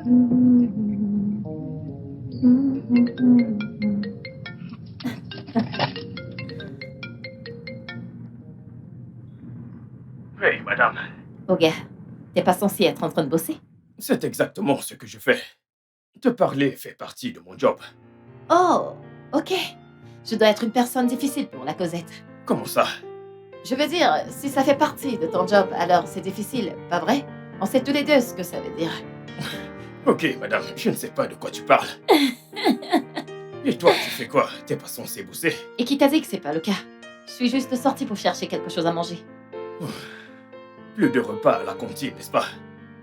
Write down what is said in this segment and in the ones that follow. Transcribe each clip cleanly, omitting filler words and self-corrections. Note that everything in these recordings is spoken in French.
Oui, madame. Oh gars, t'es pas censé être en train de bosser? C'est exactement ce que je fais. Te parler fait partie de mon job. Oh, ok. Je dois être une personne difficile pour la Cosette. Comment ça? Je veux dire, si ça fait partie de ton job, alors c'est difficile, pas vrai? On sait tous les deux ce que ça veut dire. Ok, madame, je ne sais pas de quoi tu parles. Et toi, tu fais quoi? T'es pas censé bosser? Et qui t'a dit que c'est pas le cas? Je suis juste sortie pour chercher quelque chose à manger. Plus de repas à la cantine, n'est-ce pas?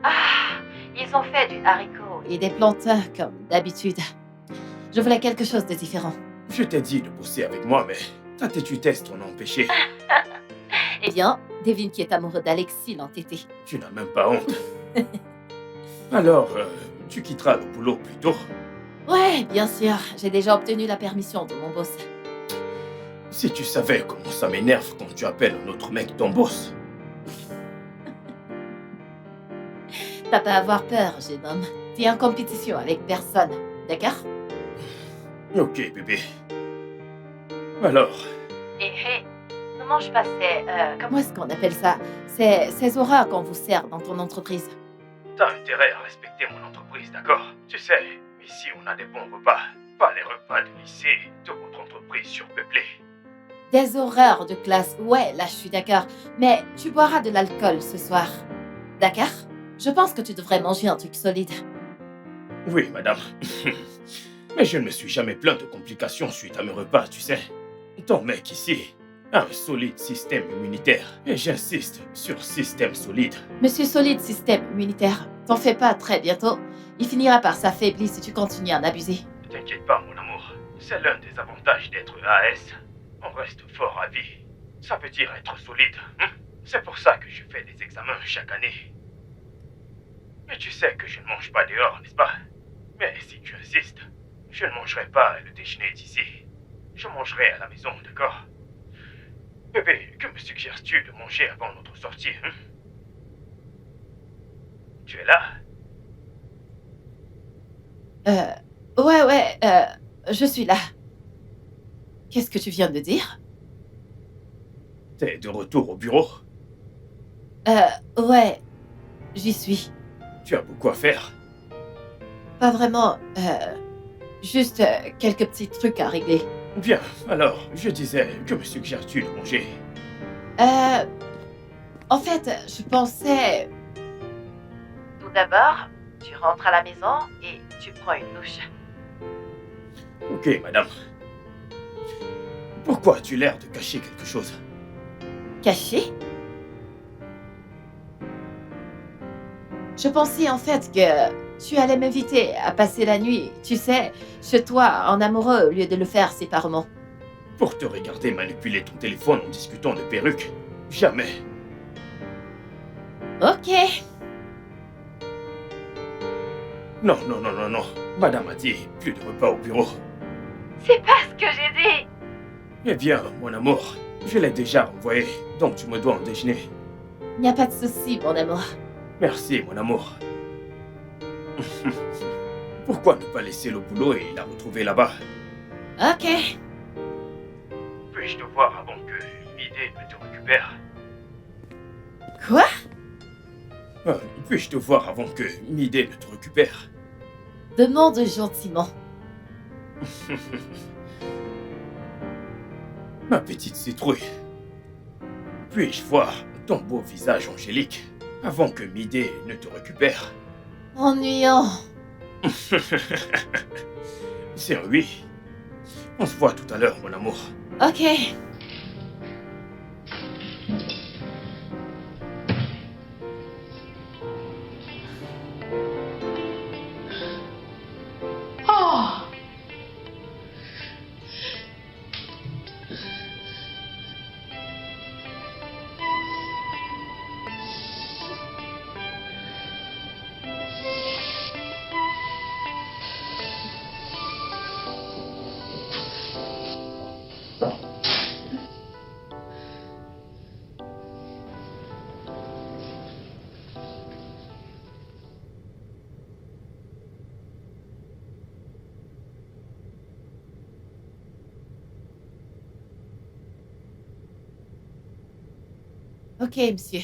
Ah, ils ont fait du haricot et des plantains comme d'habitude. Je voulais quelque chose de différent. Je t'ai dit de bosser avec moi, mais ta têtudesse t'en a empêché. Eh bien, devine qui est amoureux d'Alexis l'entêté. Tu n'as même pas honte. Alors, tu quitteras le boulot plus tôt. Ouais, bien sûr, j'ai déjà obtenu la permission de mon boss. Si tu savais comment ça m'énerve quand tu appelles un autre mec ton boss. T'as pas à avoir peur, jeune homme. T'es en compétition avec personne, d'accord? Ok, bébé. Alors, Ne mange pas comment est-ce qu'on appelle ça? Ces horreurs qu'on vous sert dans ton entreprise. t'as intérêt à respecter mon entreprise, d'accord? Tu sais, ici on a des bons repas. Pas les repas de lycée de votre entreprise surpeuplée. Des horreurs de classe, ouais, là je suis d'accord. Mais tu boiras de l'alcool ce soir. D'accord? Je pense que tu devrais manger un truc solide. Oui, madame. Mais je ne me suis jamais plaint de complications suite à mes repas, tu sais. Ton mec ici a un solide système immunitaire. Et j'insiste sur système solide. Monsieur Solide Système Immunitaire, t'en fais pas très bientôt. Il finira par s'affaiblir si tu continues à en abuser. Ne t'inquiète pas, mon amour. C'est l'un des avantages d'être AS. On reste fort à vie. Ça veut dire être solide. C'est pour ça que je fais des examens chaque année. Mais tu sais que je ne mange pas dehors, n'est-ce pas? Mais si tu insistes, je ne mangerai pas le déjeuner d'ici. Je mangerai à la maison, d'accord? Bébé, que me suggères-tu de manger avant notre sortie, Tu es là? Ouais, je suis là. Qu'est-ce que tu viens de dire? T'es de retour au bureau? Ouais, j'y suis. Tu as beaucoup à faire. Pas vraiment, juste quelques petits trucs à régler. Bien, alors, je disais, que me suggères-tu de manger? En fait, je pensais... Tout d'abord, tu rentres à la maison et tu prends une douche. Ok, madame. Pourquoi as-tu l'air de cacher quelque chose? Caché? Je pensais en fait que tu allais m'inviter à passer la nuit, tu sais, chez toi, en amoureux, au lieu de le faire séparément. Pour te regarder manipuler ton téléphone en discutant de perruques? Jamais. Ok. Non, non, non, non, non. Madame a dit plus de repas au bureau. C'est pas ce que j'ai dit. Eh bien, mon amour, je l'ai déjà envoyé, donc tu me dois un déjeuner. Il n'y a pas de souci, mon amour. Merci, mon amour. Pourquoi ne pas laisser le boulot et la retrouver là-bas? Ok. Puis-je te voir avant que Midé ne te récupère? Quoi? Puis-je te voir avant que Midé ne te récupère? Demande gentiment. Ma petite citrouille. Puis-je voir ton beau visage angélique avant que Midé ne te récupère? Ennuyant. C'est un oui. On se voit tout à l'heure, mon amour. Ok. Oh! Ok, monsieur.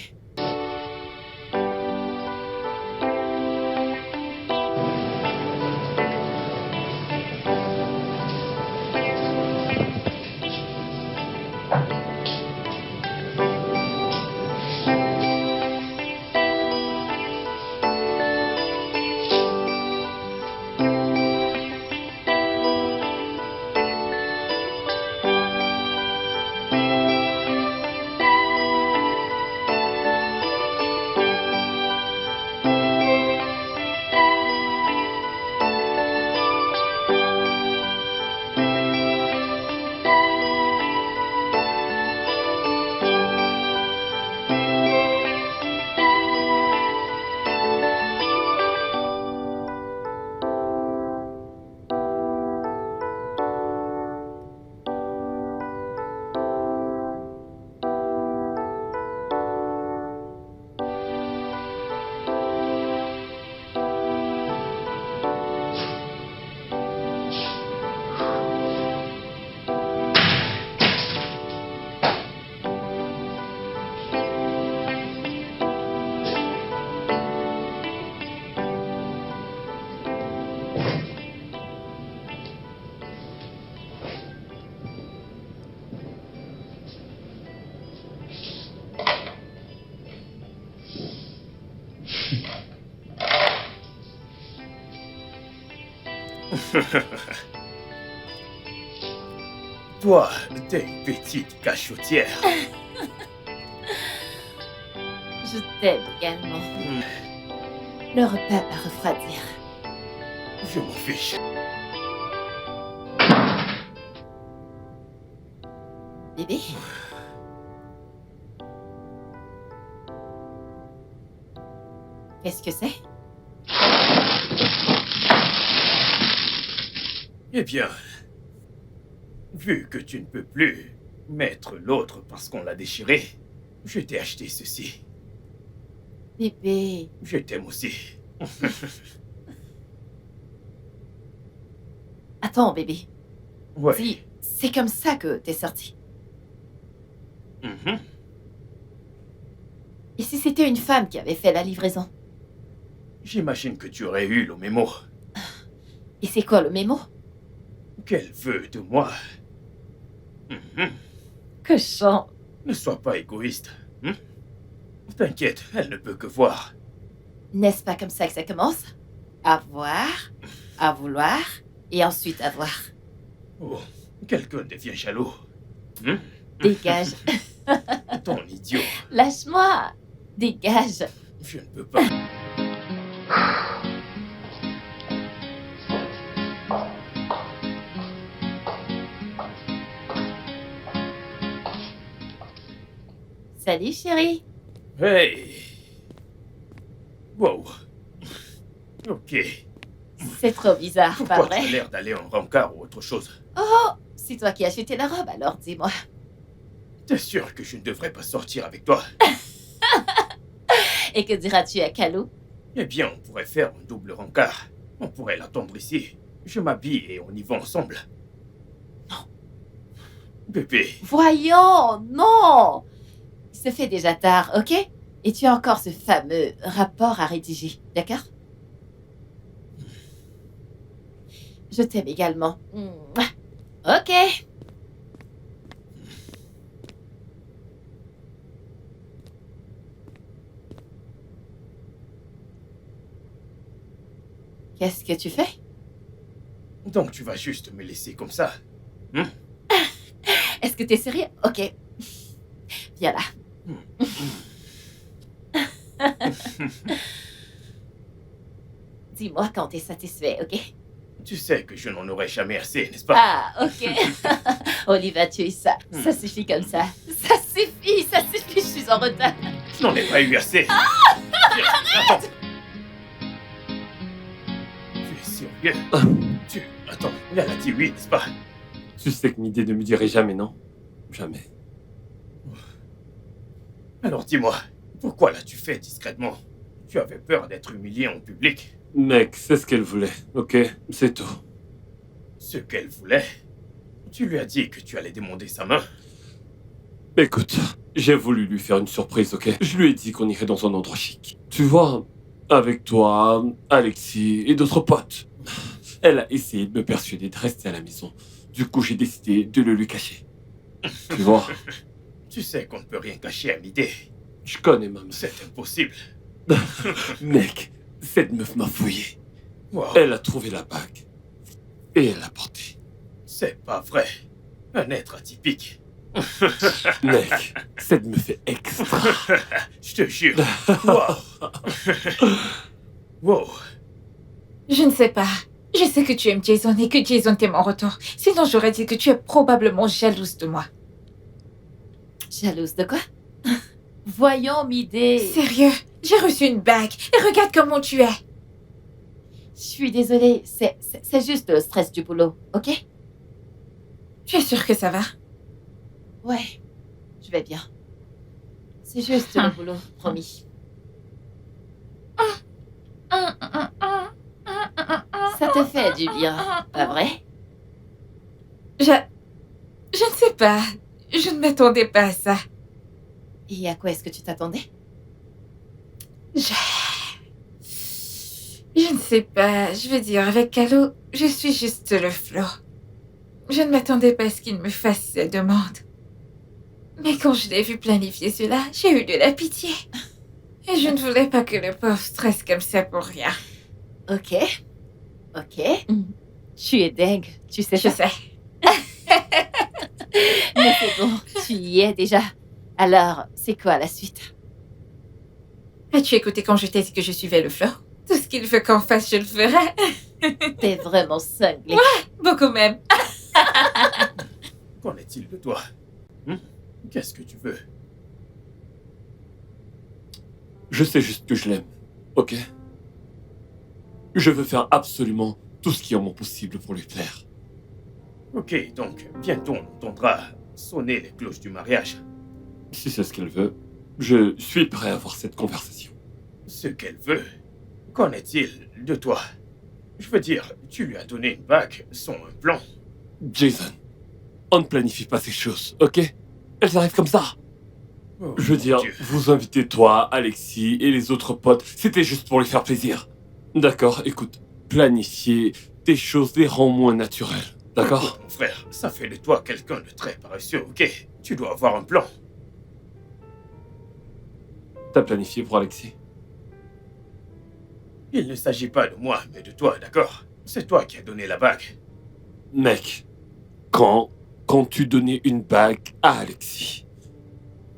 Toi, t'es une petite cachotière. Je t'aime également. Le repas va refroidir. Je m'en fiche. Bébé? Qu'est-ce que c'est? Eh bien, vu que tu ne peux plus mettre l'autre parce qu'on l'a déchiré, je t'ai acheté ceci. Bébé, Je t'aime aussi. attends, bébé. Ouais. Dis, c'est comme ça que t'es sorti. Mhm. Et si c'était une femme qui avait fait la livraison? J'imagine que tu aurais eu le mémo. Et c'est quoi le mémo? Qu'elle veut de moi. Mhm. Cochon. Ne sois pas égoïste. T'inquiète, elle ne peut que voir. N'est-ce pas comme ça que ça commence? À voir, à vouloir, et ensuite à voir. Oh, quelqu'un devient jaloux. Dégage. Ton idiot. Lâche-moi. Dégage. Je ne peux pas. Salut, chérie. Hey. Wow. Ok. C'est trop bizarre, pas Pourquoi tu vrai? as l'air d'aller en rencard ou autre chose? Oh, c'est toi qui as acheté la robe, alors dis-moi. T'es sûr que je ne devrais pas sortir avec toi? Et que diras-tu à Calou? Eh bien, on pourrait faire un double rencard. On pourrait l'attendre ici. Je m'habille et on y va ensemble. Non. Bébé. Voyons, non! Il se fait déjà tard, ok? Et tu as encore ce fameux rapport à rédiger, d'accord? Je t'aime également. Mouah. Ok. Qu'est-ce que tu fais? Donc tu vas juste me laisser comme ça? Est-ce que t'es sérieux? Ok. Viens là. Dis-moi quand t'es satisfait, ok? Tu sais que je n'en aurai jamais assez, n'est-ce pas? Ah, ok. Oliva, tu es ça. Ça suffit comme ça. Ça suffit, je suis en retard. Je n'en ai pas eu assez. Viens, attends. Tu es sérieux? Attends, elle a dit oui, n'est-ce pas? Tu sais que Midé ne me dirait jamais non. Jamais. Alors dis-moi, pourquoi l'as-tu fait discrètement? Tu avais peur d'être humilié en public? Mec, c'est ce qu'elle voulait, ok? C'est tout. Ce qu'elle voulait? Tu lui as dit que tu allais demander sa main? Écoute, J'ai voulu lui faire une surprise, ok? Je lui ai dit qu'on irait dans un endroit chic. Tu vois, avec toi, Alexis et d'autres potes. Elle a essayé de me persuader de rester à la maison. Du coup, j'ai décidé de le lui cacher. Tu vois, Tu sais qu'on ne peut rien cacher à Midé. je connais ma meuf. C'est impossible. Mec, cette meuf m'a fouillé. Wow, Elle a trouvé la bague. Et elle l'a portée. c'est pas vrai. Un être atypique. Mec, cette meuf est extra. Je te jure. Wow. Wow. Je ne sais pas. Je sais que tu aimes Jason et que Jason t'aime en retour. Sinon, j'aurais dit que tu es probablement jalouse de moi. Jalouse de quoi? Voyons, Midé. Sérieux, j'ai reçu une bague et regarde comment tu es. Je suis désolée, c'est juste le stress du boulot, ok? Tu es sûre que ça va? Ouais, je vais bien. C'est juste le boulot, promis. Ça te fait du bien, pas vrai? Je ne sais pas. Je ne m'attendais pas à ça. Et à quoi est-ce que tu t'attendais? Je ne sais pas. Je veux dire, avec Calo, je suis juste le flot. Je ne m'attendais pas à ce qu'il me fasse cette demande. Mais quand je l'ai vu planifier cela, j'ai eu de la pitié. Et je ne voulais pas que le pauvre stresse comme ça pour rien. Ok. Tu es dingue, tu sais Je ça. sais. Mais c'est bon, tu y es déjà. Alors, c'est quoi la suite? As-tu écouté quand je t'ai dit que je suivais le flot? Tout ce qu'il veut qu'on fasse, je le ferai. T'es vraiment cinglé. Beaucoup même. Qu'en est-il de toi? Qu'est-ce que tu veux? Je sais juste que je l'aime, ok? Je veux faire absolument tout ce qui est en mon possible pour lui plaire. Ok, donc bientôt on entendra sonner les cloches du mariage. Si c'est ce qu'elle veut, je suis prêt à avoir cette conversation. Ce qu'elle veut. Qu'en est-il de toi? Je veux dire, tu lui as donné une bague sans un plan. Jason, on ne planifie pas ces choses, ok? Elles arrivent comme ça. Oh, Je veux mon dire, Dieu. vous invitez toi, Alexis et les autres potes, c'était juste pour lui faire plaisir. D'accord, écoute, planifier des choses les rend moins naturelles, d'accord? Écoute, mon frère, ça fait de toi quelqu'un de très paresseux, ok? Tu dois avoir un plan. T'as planifié pour Alexis? Il ne s'agit pas de moi, mais de toi, d'accord? C'est toi qui as donné la bague. Mec, quand tu donnais une bague à Alexis?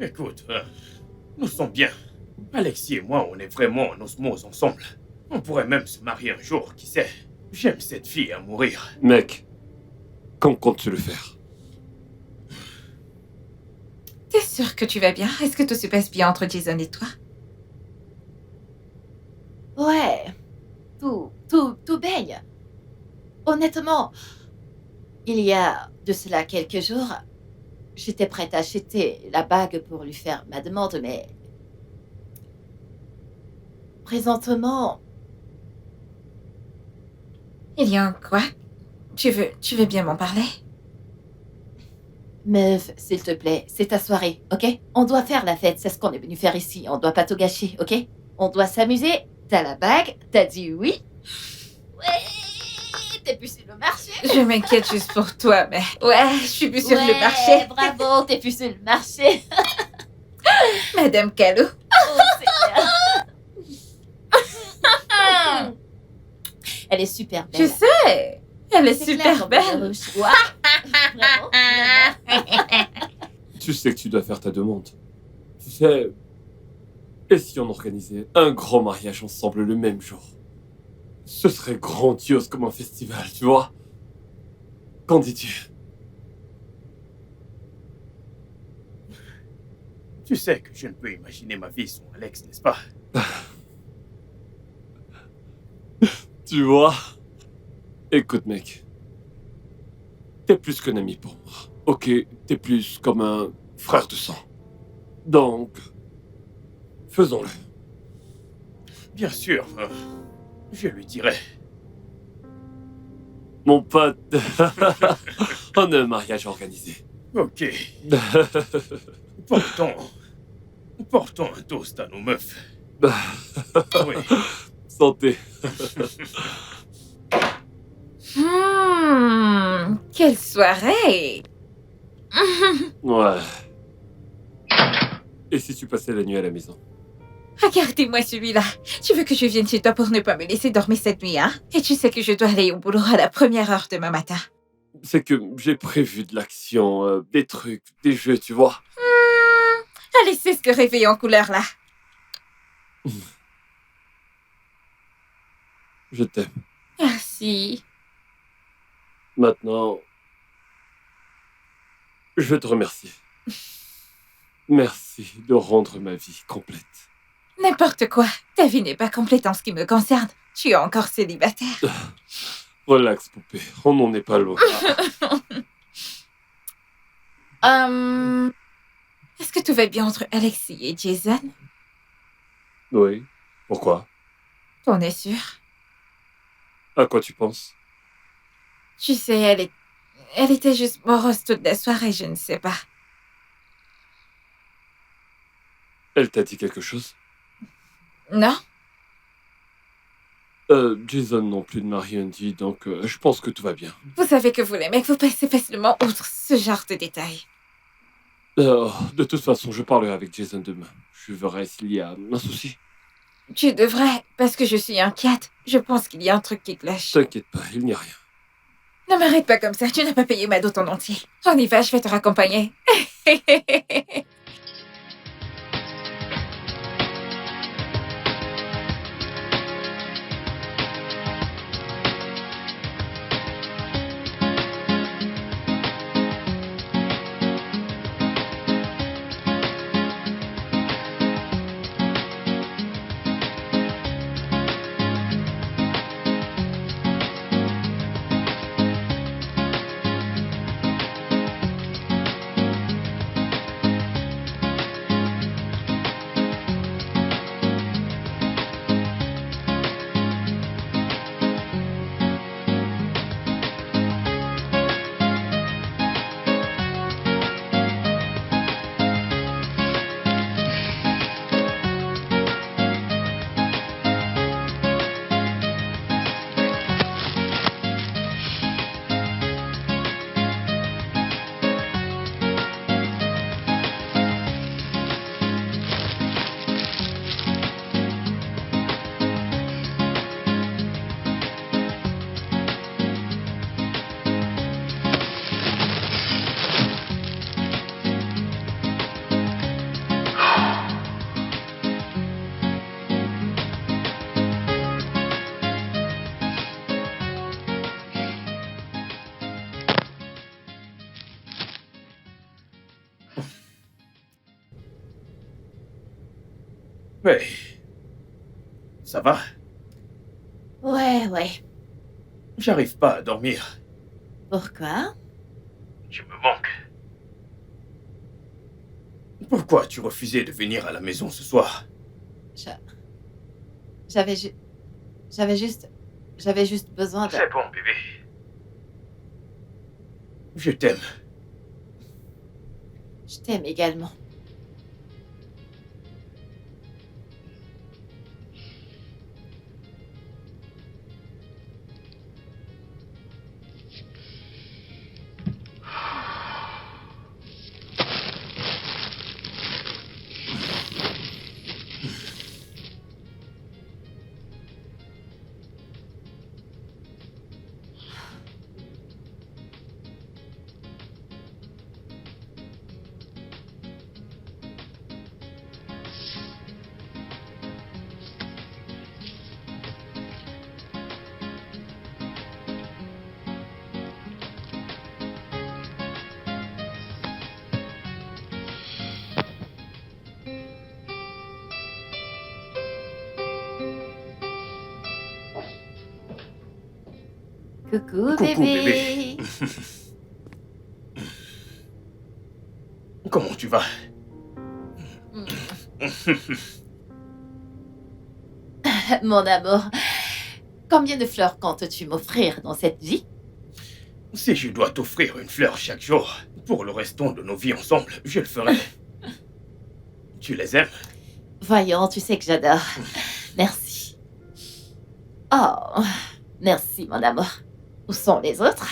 Écoute, nous sommes bien. Alexis et moi, on est vraiment en osmose ensemble. On pourrait même se marier un jour, qui sait? J'aime cette fille à mourir. Mec, quand comptes-tu le faire? T'es sûr que tu vas bien? Est-ce que tout se passe bien entre Jason et toi? Ouais, tout baigne. Honnêtement, il y a de cela quelques jours, j'étais prête à acheter la bague pour lui faire ma demande, mais présentement, Il y a un quoi? Tu veux bien m'en parler? meuf, s'il te plaît, c'est ta soirée, ok? On doit faire la fête, c'est ce qu'on est venu faire ici, on doit pas tout gâcher, ok? On doit s'amuser, t'as la bague, t'as dit oui. Ouais, t'es plus sur le marché. Je m'inquiète juste pour toi, mais... Ouais, je suis plus sur le Ouais, marché. bravo, t'es plus sur le marché. Madame Calo. Oh, Seigneur. Elle est super belle. Je sais. Elle est C'est super clair, dans belle. le rouge. Ouah. Vraiment. Tu sais que tu dois faire ta demande. Tu sais, et si on organisait un grand mariage ensemble le même jour? Ce serait grandiose comme un festival, tu vois? Qu'en dis-tu? Tu sais que je ne peux imaginer ma vie sans Alex, n'est-ce pas? Tu vois? Écoute, mec. T'es plus qu'un ami pour moi. Ok, t'es plus comme un frère de sang. Donc, faisons-le. Bien sûr, je lui dirai. Mon pote, on a un mariage organisé. Ok. Portons un toast à nos meufs. Oui. Santé. Quelle soirée! Ouais. Et si tu passais la nuit à la maison? Regardez-moi celui-là. Tu veux que je vienne chez toi pour ne pas me laisser dormir cette nuit, hein? Et tu sais que je dois aller au boulot à la première heure demain matin. C'est que j'ai prévu de l'action, des trucs, des jeux, tu vois. Allez, c'est ce que réveille en couleur, là. Je t'aime. Merci. Maintenant, je veux te remercier. Merci de rendre ma vie complète. N'importe quoi. Ta vie n'est pas complète en ce qui me concerne. Tu es encore célibataire. Relax, poupée. On n'en est pas loin. Est-ce que tout va bien entre Alexis et Jason? Oui. Pourquoi? On est sûr. À quoi tu penses? Tu sais, elle était juste morose toute la soirée, je ne sais pas. Elle t'a dit quelque chose? Non? Jason non plus ne m'a rien dit, donc je pense que tout va bien. Vous savez que vous les mecs, vous passez facilement outre ce genre de détails. De toute façon, je parlerai avec Jason demain. Je verrai s'il y a un souci. Tu devrais, parce que je suis inquiète. Je pense qu'il y a un truc qui cloche. T'inquiète pas, il n'y a rien. Ne m'arrête pas comme ça, tu n'as pas payé ma dot en entier. On y va, je vais te raccompagner. Mais... ça va? Ouais. J'arrive pas à dormir. Pourquoi? Tu me manques. Pourquoi tu refusais de venir à la maison ce soir? J'avais juste besoin de... C'est bon, bébé. Je t'aime. Je t'aime également. Coucou, bébé. Comment tu vas? Mon amour, combien de fleurs comptes-tu m'offrir dans cette vie? Si je dois t'offrir une fleur chaque jour, pour le restant de nos vies ensemble, je le ferai. Tu les aimes? Voyons, tu sais que j'adore. Merci. Oh, merci, mon amour. Où sont les autres?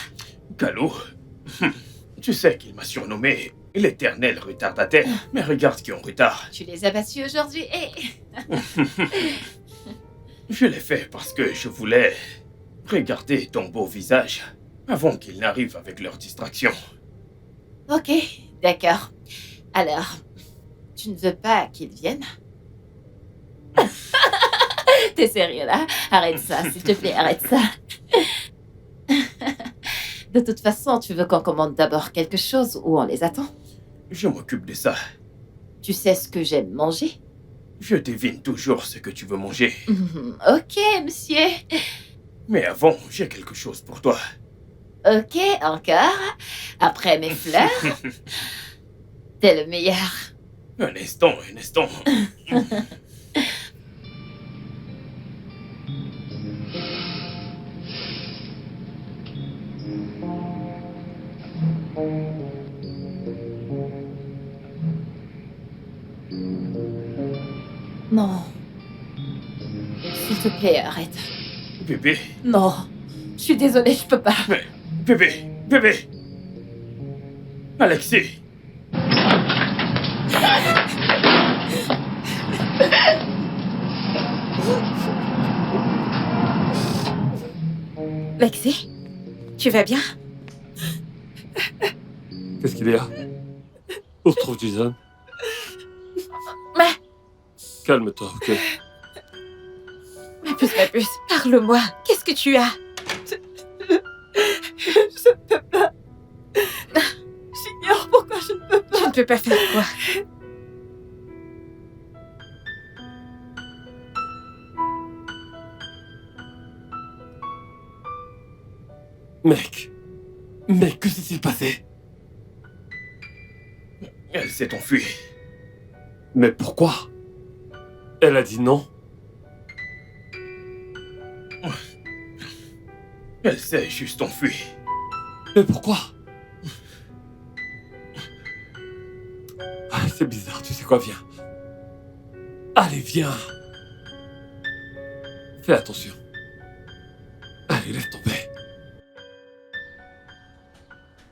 Calo, tu sais qu'il m'a surnommé l'éternel retardataire. Mais regarde qui est en retard. Tu les as battus aujourd'hui et... Je l'ai fait parce que je voulais regarder ton beau visage avant qu'ils n'arrivent avec leurs distractions. Ok, d'accord. Alors, tu ne veux pas qu'ils viennent? T'es sérieux là? Arrête ça, s'il te plaît, arrête ça. De toute façon, tu veux qu'on commande d'abord quelque chose ou on les attend? Je m'occupe de ça. Tu sais ce que j'aime manger? Je devine toujours ce que tu veux manger. Ok, monsieur. Mais avant, j'ai quelque chose pour toi. Ok, encore. Après mes fleurs. T'es le meilleur. Un instant, un instant. Non. S'il te plaît, arrête. Bébé, Non. Je suis désolée, je peux pas. mais... Bébé, bébé. Alexis. Lexi, tu vas bien? Qu'est-ce qu'il y a? Où se trouve Jason? Mais... Calme-toi, ok? Ma puce, parle-moi. Qu'est-ce que tu as? Je ne peux pas. J'ignore pourquoi je ne peux pas. Tu ne peux pas faire quoi? Mec, que s'est-il passé? Elle s'est enfuie. Mais pourquoi? Elle a dit non. Elle s'est juste enfuie. Mais pourquoi? Ah, c'est bizarre, tu sais quoi, viens. Allez, viens. Fais attention. Allez, laisse tomber.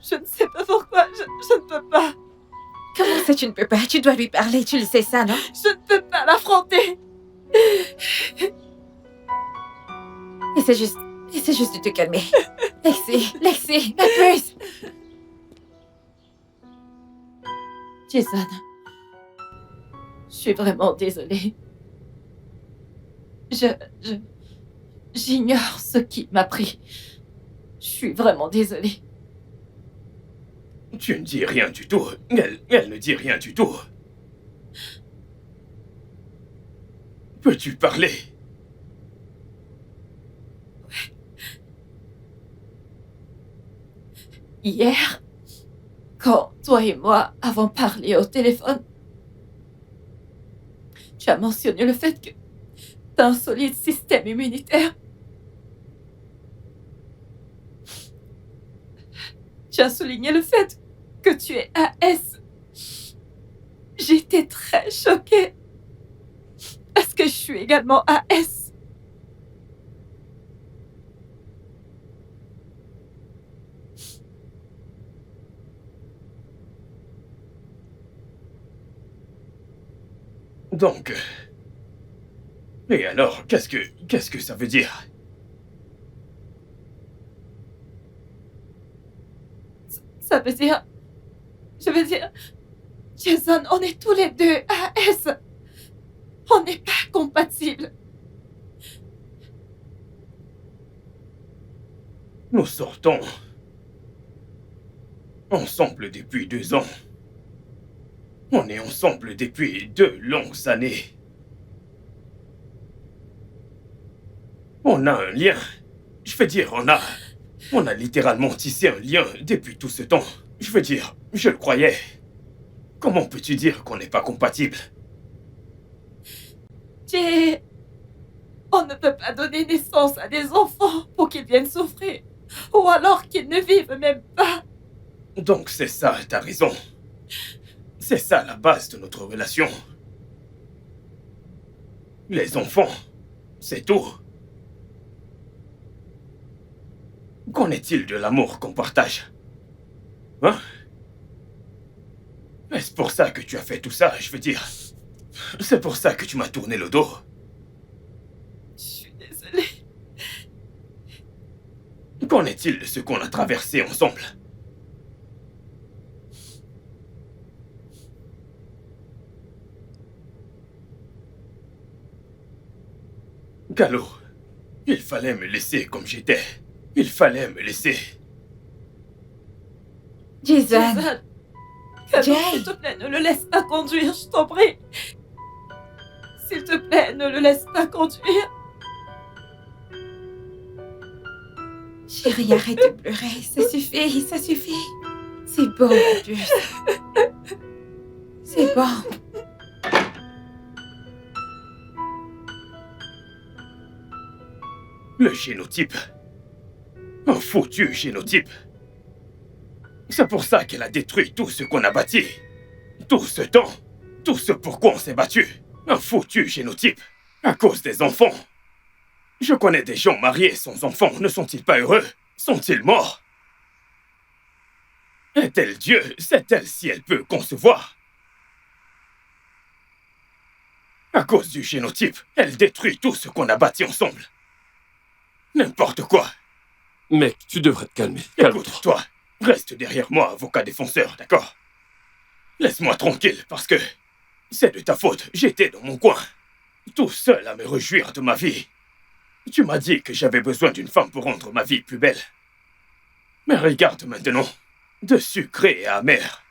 Je ne sais pas pourquoi. Je ne peux pas. Comment ça, tu ne peux pas? Tu dois lui parler, tu le sais ça, non? Je ne peux pas l'affronter. Essaie juste de te calmer. Lexi, ma puce! Jason. Je suis vraiment désolée. J'ignore ce qui m'a pris. Je suis vraiment désolée. Tu ne dis rien du tout. Elle ne dit rien du tout. Peux-tu parler? Hier, quand toi et moi avons parlé au téléphone, tu as mentionné le fait que tu as un solide système immunitaire. Tu as souligné le fait que tu es AS. J'étais très choquée parce que je suis également AS. Donc... Et alors, qu'est-ce que ça veut dire? Ça veut dire... Je veux dire... Jason, on est tous les deux AS. On n'est pas compatibles. Nous sortons ensemble depuis 2 ans. On est ensemble depuis 2 longues années. On a un lien. Je veux dire, on a littéralement tissé un lien depuis tout ce temps. Je veux dire, je le croyais. Comment peux-tu dire qu'on n'est pas compatibles? Jay, on ne peut pas donner naissance à des enfants pour qu'ils viennent souffrir. Ou alors qu'ils ne vivent même pas. Donc c'est ça, t'as raison. C'est ça la base de notre relation. Les enfants, c'est tout. Qu'en est-il de l'amour qu'on partage? Hein? Est-ce pour ça que tu as fait tout ça, je veux dire? C'est pour ça que tu m'as tourné le dos? Je suis désolée. Qu'en est-il de ce qu'on a traversé ensemble? Calo, il fallait me laisser comme j'étais. Il fallait me laisser. Jason, Calo, Jay. s'il te plaît, ne le laisse pas conduire, je t'en prie. S'il te plaît, ne le laisse pas conduire. chérie, arrête de pleurer. Ça suffit, ça suffit. C'est bon, ma puce. C'est bon. Le génotype. Un foutu génotype. C'est pour ça qu'elle a détruit tout ce qu'on a bâti. Tout ce temps. Tout ce pourquoi on s'est battu. Un foutu génotype. À cause des enfants. Je connais des gens mariés sans enfants. Ne sont-ils pas heureux? Sont-ils morts? Est-elle Dieu? Sait-elle si elle peut concevoir? À cause du génotype, elle détruit tout ce qu'on a bâti ensemble. N'importe quoi. Mec, tu devrais te calmer. Calme-toi. Écoute-toi, reste derrière moi, avocat défenseur, d'accord? Laisse-moi tranquille, parce que c'est de ta faute. J'étais dans mon coin, tout seul à me réjouir de ma vie. Tu m'as dit que j'avais besoin d'une femme pour rendre ma vie plus belle. Mais regarde maintenant, de sucré et amer.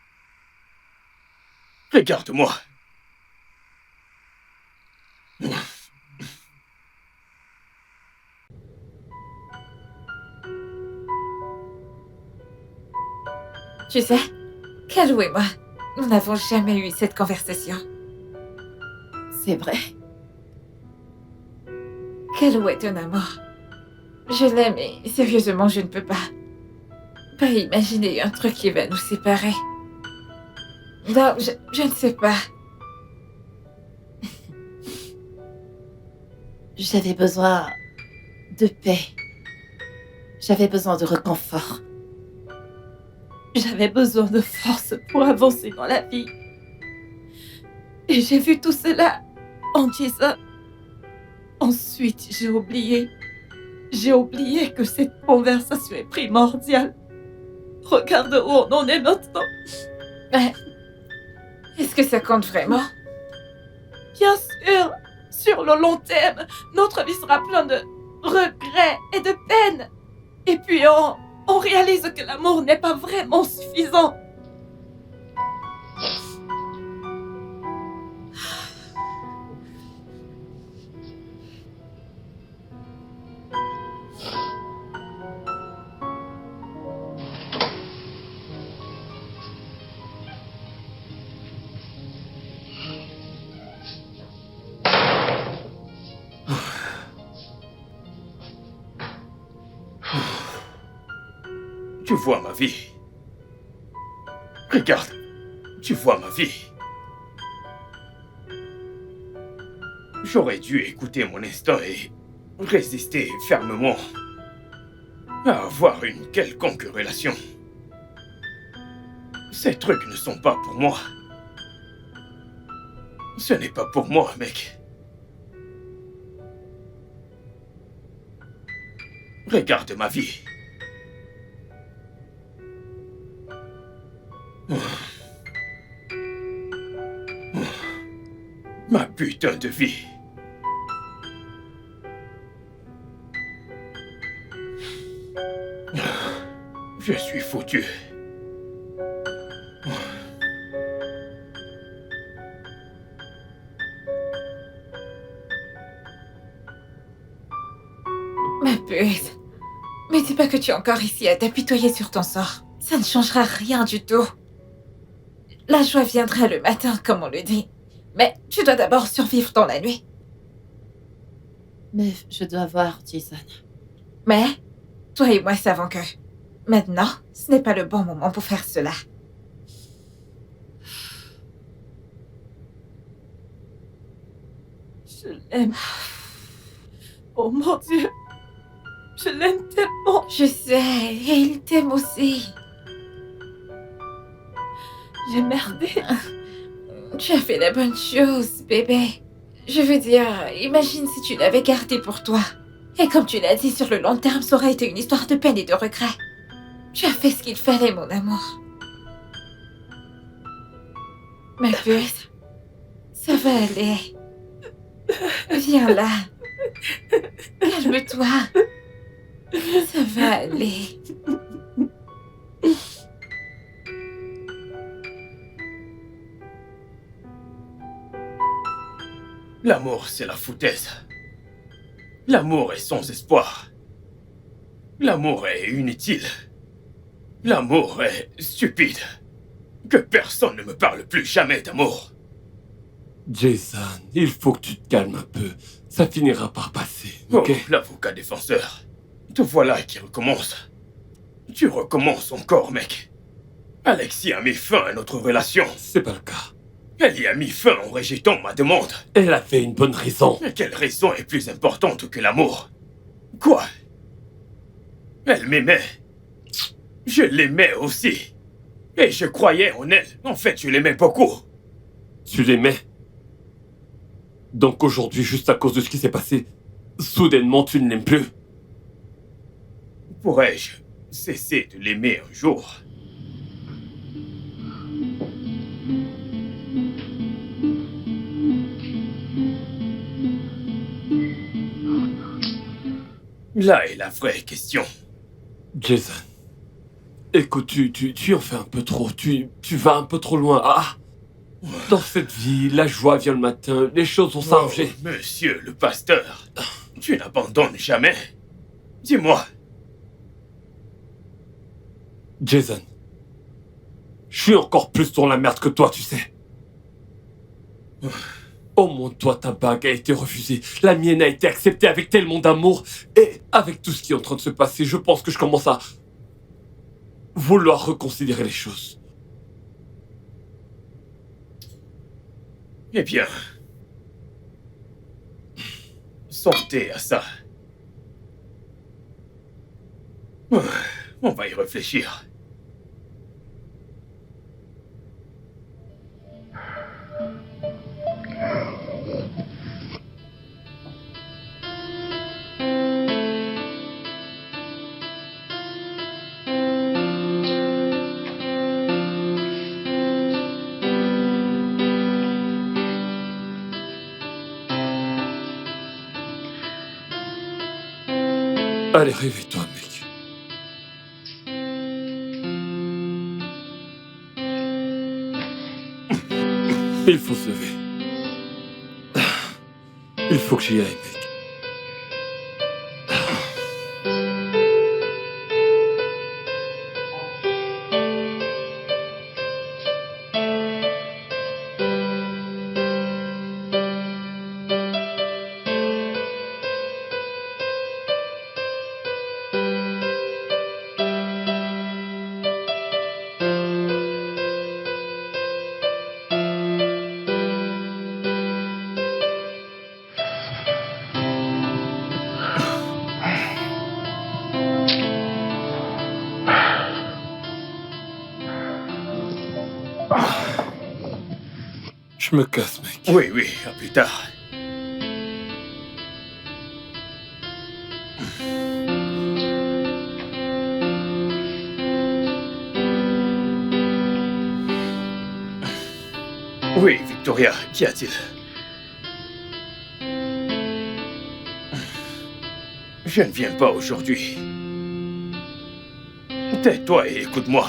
Regarde-moi. Tu sais, Calo et moi, nous n'avons jamais eu cette conversation. C'est vrai. Calo est un amour. Je l'aime et sérieusement, je ne peux pas imaginer un truc qui va nous séparer. Non, je ne sais pas. J'avais besoin de paix. J'avais besoin de réconfort. J'avais besoin de force pour avancer dans la vie. Et j'ai vu tout cela en Jason. Ensuite, j'ai oublié. J'ai oublié que cette conversation est primordiale. Regarde où on en est maintenant. Mais est-ce que ça compte vraiment? Bien sûr, sur le long terme, notre vie sera pleine de regrets et de peine. Et puis on réalise que l'amour n'est pas vraiment suffisant. Tu vois ma vie. Regarde, tu vois ma vie. J'aurais dû écouter mon instinct et résister fermement à avoir une quelconque relation. Ces trucs ne sont pas pour moi. Ce n'est pas pour moi, mec. Regarde ma vie. Ma putain de vie. Je suis foutu. Ma puce. Mais dis pas que tu es encore ici à t'apitoyer sur ton sort. Ça ne changera rien du tout. La joie viendra le matin, comme on le dit. Mais tu dois d'abord survivre dans la nuit. Mais je dois voir Jason. Mais toi et moi savons que maintenant, ce n'est pas le bon moment pour faire cela. Je l'aime. Oh mon Dieu. Je l'aime tellement. Je sais, et il t'aime aussi. J'ai merdé. Tu as fait la bonne chose, bébé. Je veux dire, imagine si tu l'avais gardé pour toi. Et comme tu l'as dit, sur le long terme, ça aurait été une histoire de peine et de regret. Tu as fait ce qu'il fallait, mon amour. Ma puce, ça va aller. Viens là. Calme-toi. Ça va aller. L'amour, c'est la foutaise. L'amour est sans espoir. L'amour est inutile. L'amour est stupide. Que personne ne me parle plus jamais d'amour. Jason, il faut que tu te calmes un peu. Ça finira par passer, ok? Oh, l'avocat défenseur. Te voilà qui recommence. Tu recommences encore, mec. Alexis a mis fin à notre relation. C'est pas le cas. Elle y a mis fin en rejetant ma demande. Elle avait une bonne raison. Mais quelle raison est plus importante que l'amour? Quoi? Elle m'aimait. Je l'aimais aussi. Et je croyais en elle. En fait, je l'aimais beaucoup. Tu l'aimais. Donc aujourd'hui, juste à cause de ce qui s'est passé, soudainement tu ne l'aimes plus. Pourrais-je cesser de l'aimer un jour? Là est la vraie question. Jason, écoute, tu en fais un peu trop. Tu vas un peu trop loin. Ah! Dans cette vie, la joie vient le matin, les choses vont s'arranger. Oh, monsieur le pasteur, tu n'abandonnes jamais. Dis-moi. Jason, je suis encore plus dans la merde que toi, tu sais. Au moins, toi, ta bague a été refusée. La mienne a été acceptée avec tellement d'amour. Et avec tout ce qui est en train de se passer, je pense que je commence à vouloir reconsidérer les choses. Eh bien, santé à ça. On va y réfléchir. Allez, réveille-toi, mec. Il faut se lever. Il faut que j'y aille, mec. Je me casse, mec. Oui, oui, à plus tard. Oui, Victoria, qu'y a-t-il? Je ne viens pas aujourd'hui. Tais-toi et écoute-moi.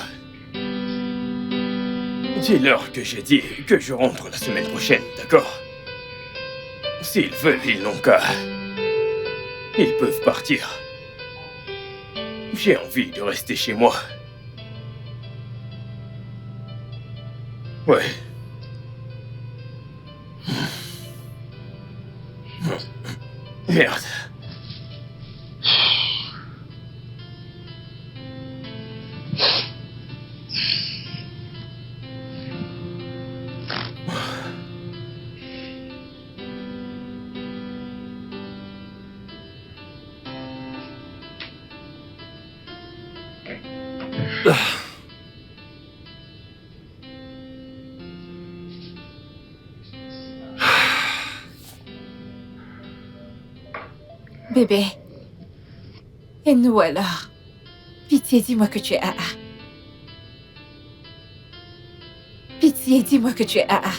Dis-leur que j'ai dit que je rentre la semaine prochaine, d'accord? S'ils veulent, ils n'ont qu'à. Ils peuvent partir. J'ai envie de rester chez moi. Ouais. Merde. Bébé. Et nous alors? Pitié, dis-moi que tu es AA. Pitié, dis-moi que tu es AA.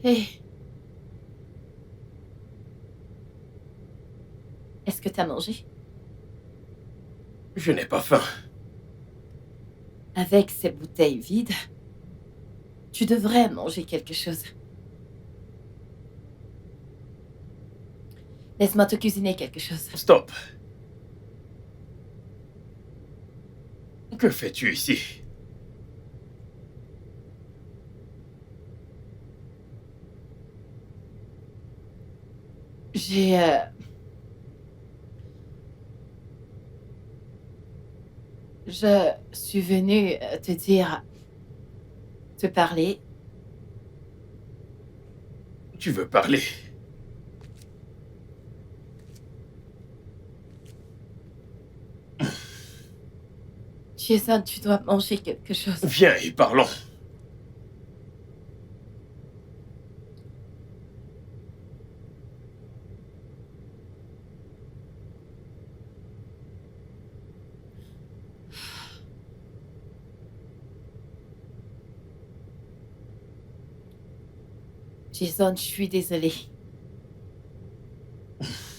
Hé. Est-ce que t'as mangé? Je n'ai pas faim. Avec ces bouteilles vides, tu devrais manger quelque chose. Laisse-moi te cuisiner quelque chose. Stop. Que fais-tu ici? J'ai... Je suis venue te dire... te parler. Tu veux parler? Jason, tu dois manger quelque chose. Viens et parlons. Jason, je suis désolée.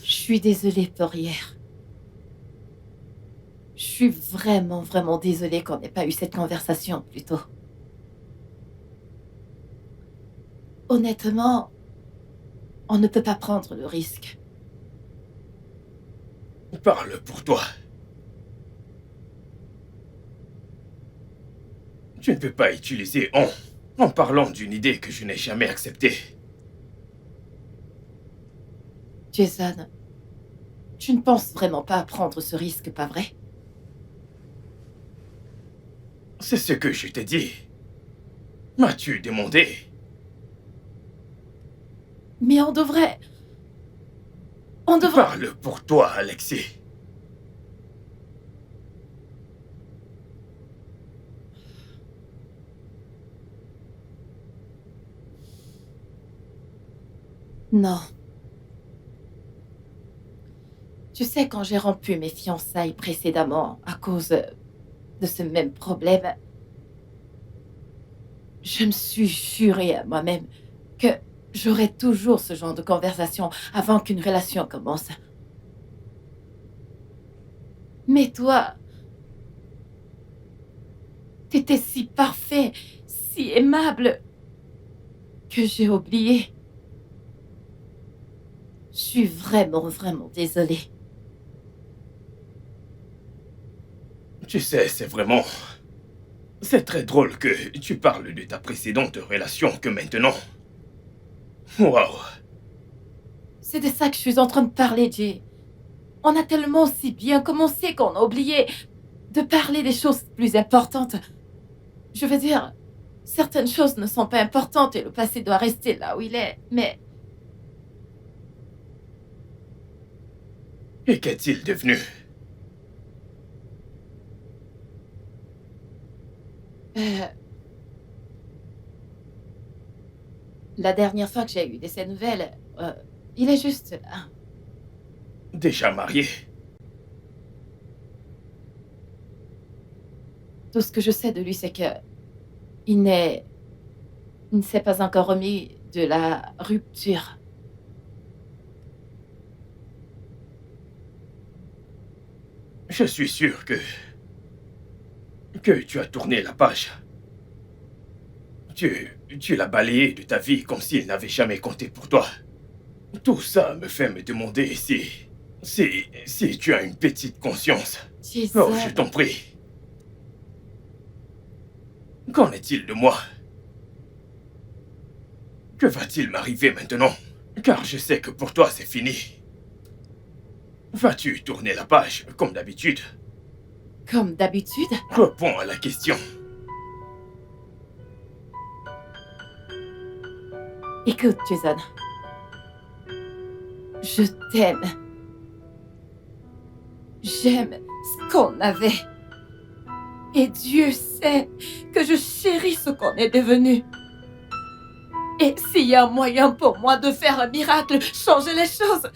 Je suis désolée pour hier. Je suis vraiment, vraiment désolée qu'on n'ait pas eu cette conversation plus tôt. Honnêtement, on ne peut pas prendre le risque Parle pour toi. Tu ne peux pas utiliser en parlant d'une idée que je n'ai jamais acceptée. Jason, tu ne penses vraiment pas à prendre ce risque, pas vrai? C'est ce que je t'ai dit. M'as-tu demandé? Mais on devrait... Parle pour toi, Alexis. Non. Tu sais, quand j'ai rompu mes fiançailles précédemment à cause de ce même problème, je me suis juré à moi-même que j'aurais toujours ce genre de conversation avant qu'une relation commence. Mais toi, t'étais si parfait, si aimable, que j'ai oublié. Je suis vraiment désolée. Tu sais, c'est très drôle que tu parles de ta précédente relation que maintenant. Waouh. C'est de ça que je suis en train de parler, Jay. On a tellement si bien commencé qu'on a oublié de parler des choses plus importantes. Je veux dire, certaines choses ne sont pas importantes et le passé doit rester là où il est, mais... Et qu'est-il devenu? La dernière fois que j'ai eu de ses nouvelles, il est juste là. Déjà marié? Tout ce que je sais de lui, c'est que il ne s'est pas encore remis de la rupture. Je suis sûr que tu as tourné la page. Tu l'as balayé de ta vie comme s'il n'avait jamais compté pour toi. Tout ça me fait me demander si tu as une petite conscience. Jason, Oh, je t'en prie. Qu'en est-il de moi? Que va-t-il m'arriver maintenant? Car je sais que pour toi c'est fini. Vas-tu tourner la page comme d'habitude? comme d'habitude, Réponds à la question. écoute, Jason. Je t'aime. J'aime ce qu'on avait. Et Dieu sait que je chéris ce qu'on est devenu. Et s'il y a un moyen pour moi de faire un miracle, changer les choses,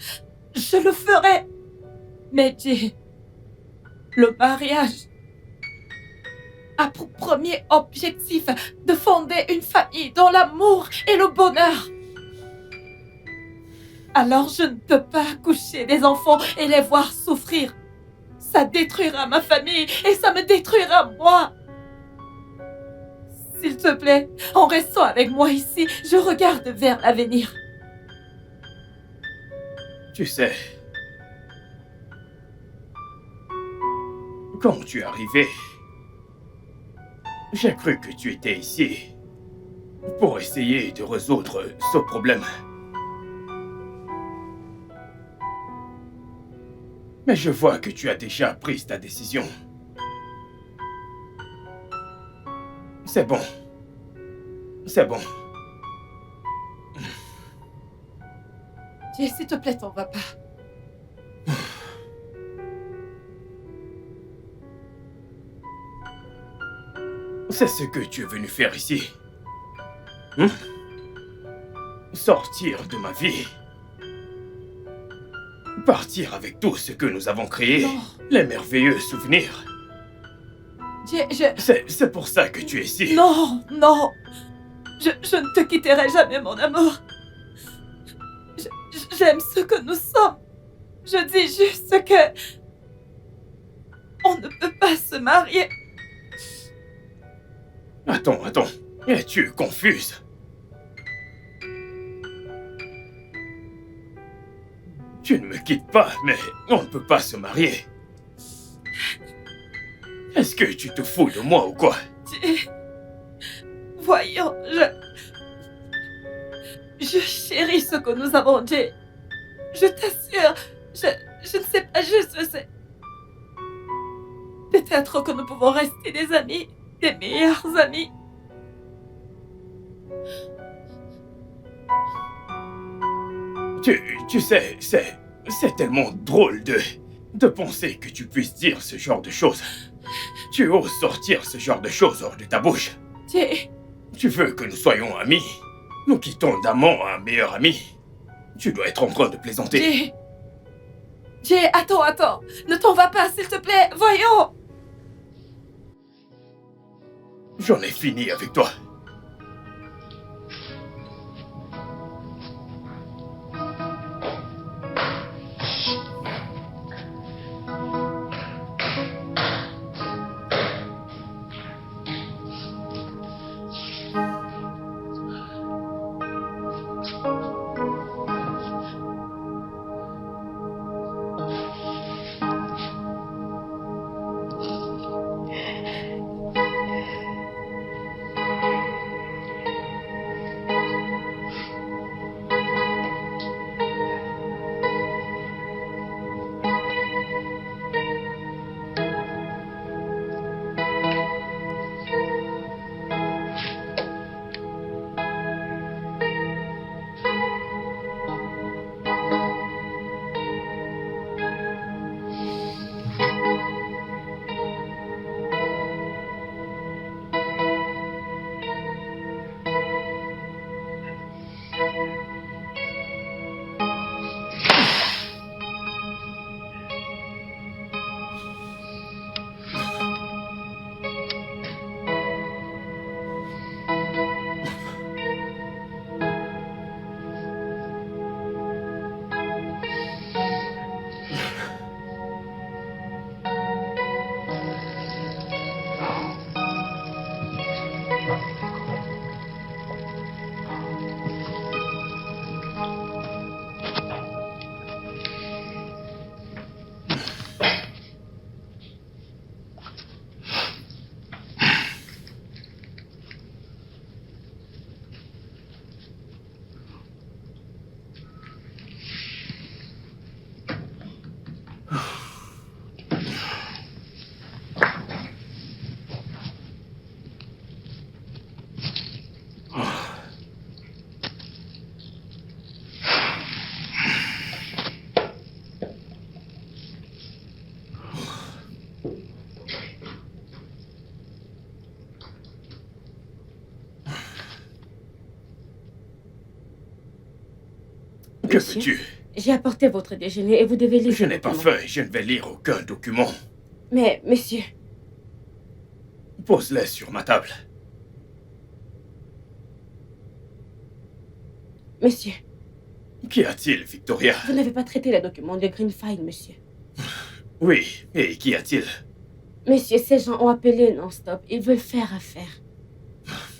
je le ferai. Mais Jay, le mariage a pour premier objectif de fonder une famille dans l'amour et le bonheur. Alors je ne peux pas accoucher des enfants et les voir souffrir. Ça détruira ma famille et ça me détruira moi. S'il te plaît, en restant avec moi ici, je regarde vers l'avenir. Tu sais, quand tu es arrivé, j'ai cru que tu étais ici pour essayer de résoudre ce problème. Mais je vois que tu as déjà pris ta décision. C'est bon. C'est bon. Jay, s'il te plaît, t'en vas pas. C'est ce que tu es venu faire ici. Sortir de ma vie. Partir avec tout ce que nous avons créé. Non. Les merveilleux souvenirs. Jay, C'est pour ça que tu es ici. Non, non. Je ne te quitterai jamais, mon amour. J'aime ce que nous sommes. Je dis juste que... on ne peut pas se marier. Attends. Es-tu confuse? Tu ne me quittes pas, mais on ne peut pas se marier. Est-ce que tu te fous de moi ou quoi? Jay, voyons, je chéris ce que nous avons, Jay. Je t'assure, je ne sais pas, je sais. Peut-être que nous pouvons rester des amis, des meilleurs amis. Tu sais, c'est tellement drôle de penser que tu puisses dire ce genre de choses. Tu oses sortir ce genre de choses hors de ta bouche. Jay, Tu veux que nous soyons amis? Nous quittons d'amant à un meilleur ami. Tu dois être en train de plaisanter. Jay. Jay, attends. Ne t'en vas pas, s'il te plaît. Voyons. J'en ai fini avec toi. Que Monsieur, veux-tu? j'ai apporté votre déjeuner et vous devez lire. Je n'ai pas faim et je ne vais lire aucun document. Mais, monsieur, Pose-les sur ma table. monsieur, Qu'y a-t-il, Victoria? vous n'avez pas traité le document de Greenfield, monsieur. Oui, et qu'y a-t-il? Monsieur, ces gens ont appelé non-stop. Ils veulent faire affaire.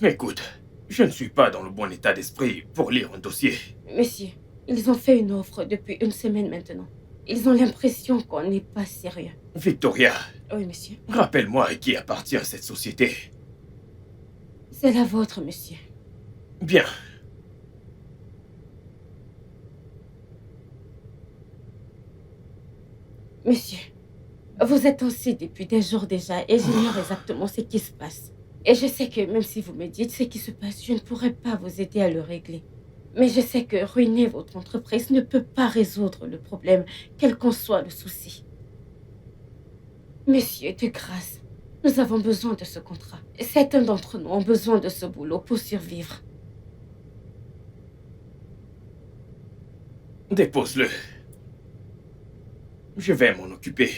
Écoute, je ne suis pas dans le bon état d'esprit pour lire un dossier. Monsieur, ils ont fait une offre depuis une semaine maintenant. Ils ont l'impression qu'on n'est pas sérieux. Victoria, Oui, monsieur. rappelle-moi à qui appartient cette société. C'est la vôtre, monsieur. Bien. Monsieur, vous êtes aussi depuis des jours déjà et j'ignore exactement ce qui se passe. Et je sais que même si vous me dites ce qui se passe, je ne pourrai pas vous aider à le régler. Mais je sais que ruiner votre entreprise ne peut pas résoudre le problème, quel qu'en soit le souci. Monsieur, de grâce, nous avons besoin de ce contrat. Certains d'entre nous ont besoin de ce boulot pour survivre. Dépose-le. Je vais m'en occuper.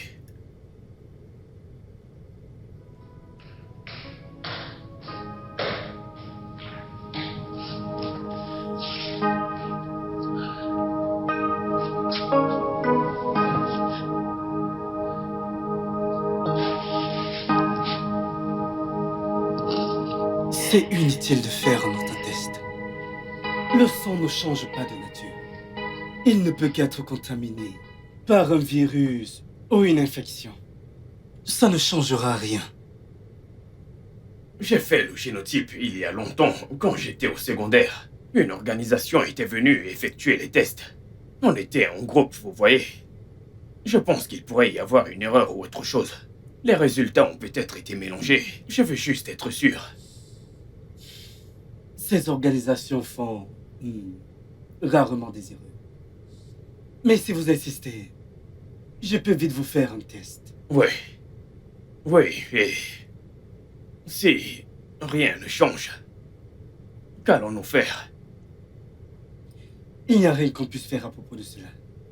C'est inutile de faire un autre test. Le sang ne change pas de nature. Il ne peut qu'être contaminé par un virus ou une infection. Ça ne changera rien. J'ai fait le génotype il y a longtemps, quand j'étais au secondaire. Une organisation était venue effectuer les tests. On était en groupe, vous voyez. Je pense qu'il pourrait y avoir une erreur ou autre chose. Les résultats ont peut-être été mélangés. Je veux juste être sûr. Ces organisations font rarement des erreurs. Mais si vous insistez, je peux vite vous faire un test. Oui. Oui, et... si rien ne change, qu'allons-nous faire? Il n'y a rien qu'on puisse faire à propos de cela.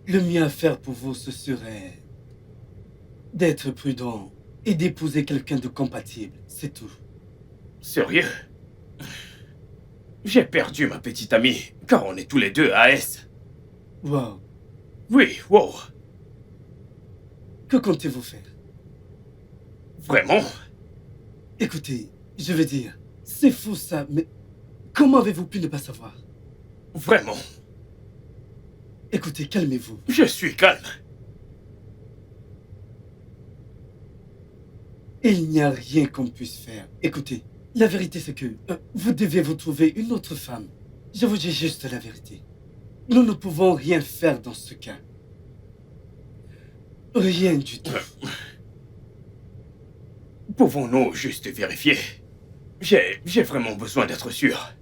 Le mieux à faire pour vous, ce serait d'être prudent et d'épouser quelqu'un de compatible, c'est tout. Sérieux? J'ai perdu ma petite amie, car on est tous les deux AS. Wow. Oui, wow. Que comptez-vous faire? Vraiment? Écoutez, je veux dire, c'est fou ça, mais comment avez-vous pu ne pas savoir? Vraiment? Écoutez, calmez-vous. Je suis calme. Il n'y a rien qu'on puisse faire. Écoutez, la vérité c'est que vous devez vous trouver une autre femme. Je vous dis juste la vérité. Nous ne pouvons rien faire dans ce cas. Rien du tout. Pouvons-nous juste vérifier? J'ai vraiment besoin d'être sûr.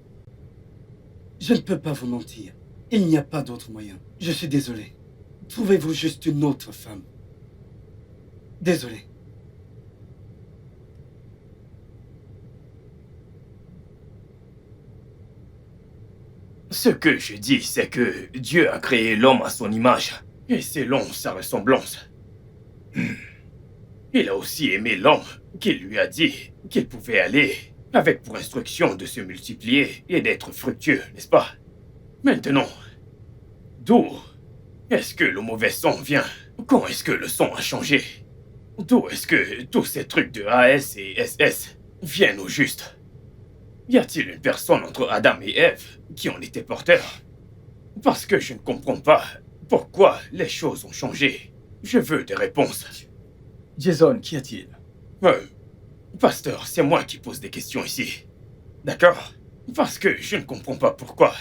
Je ne peux pas vous mentir. Il n'y a pas d'autre moyen. Je suis désolé. Trouvez-vous juste une autre femme. Désolé. Ce que je dis, c'est que Dieu a créé l'homme à son image, et selon sa ressemblance. Il a aussi aimé l'homme, qu'il lui a dit qu'il pouvait aller, avec pour instruction de se multiplier et d'être fructueux, n'est-ce pas? Maintenant, d'où est-ce que le mauvais son vient? Quand est-ce que le son a changé? D'où est-ce que tous ces trucs de AS et SS viennent au juste? Y a-t-il une personne entre Adam et Ève qui en était porteur? Parce que je ne comprends pas pourquoi les choses ont changé. Je veux des réponses. Jason, qu'y a-t-il? Pasteur, c'est moi qui pose des questions ici. D'accord? Parce que je ne comprends pas pourquoi.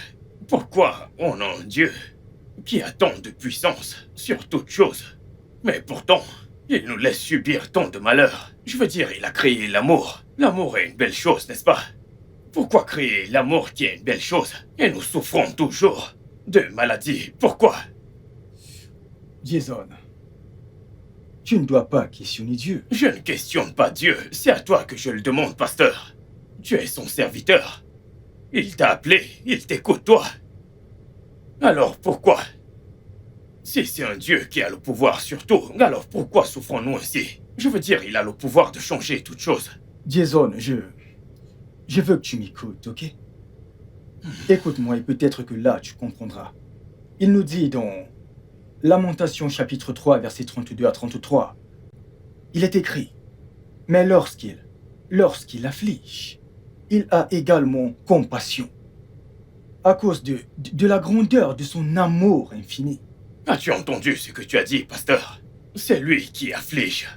Pourquoi on a un Dieu qui a tant de puissance sur toute chose. Mais pourtant, il nous laisse subir tant de malheurs. Je veux dire, il a créé l'amour. L'amour est une belle chose, n'est-ce pas? Pourquoi créer l'amour qui est une belle chose et nous souffrons toujours de maladies? Pourquoi? Jason, tu ne dois pas questionner Dieu. Je ne questionne pas Dieu, c'est à toi que je le demande, pasteur. Tu es son serviteur. Il t'a appelé, il t'écoute, toi. Alors pourquoi? Si c'est un Dieu qui a le pouvoir sur tout, alors pourquoi souffrons-nous ainsi? Je veux dire, il a le pouvoir de changer toute chose. Jason, je veux que tu m'écoutes, ok? Écoute-moi et peut-être que là, tu comprendras. Il nous dit dans Lamentation chapitre 3, versets 32 à 33, il est écrit, « Mais lorsqu'il afflige, il a également compassion, à cause de la grandeur de son amour infini. » As-tu entendu ce que tu as dit, pasteur? C'est lui qui afflige.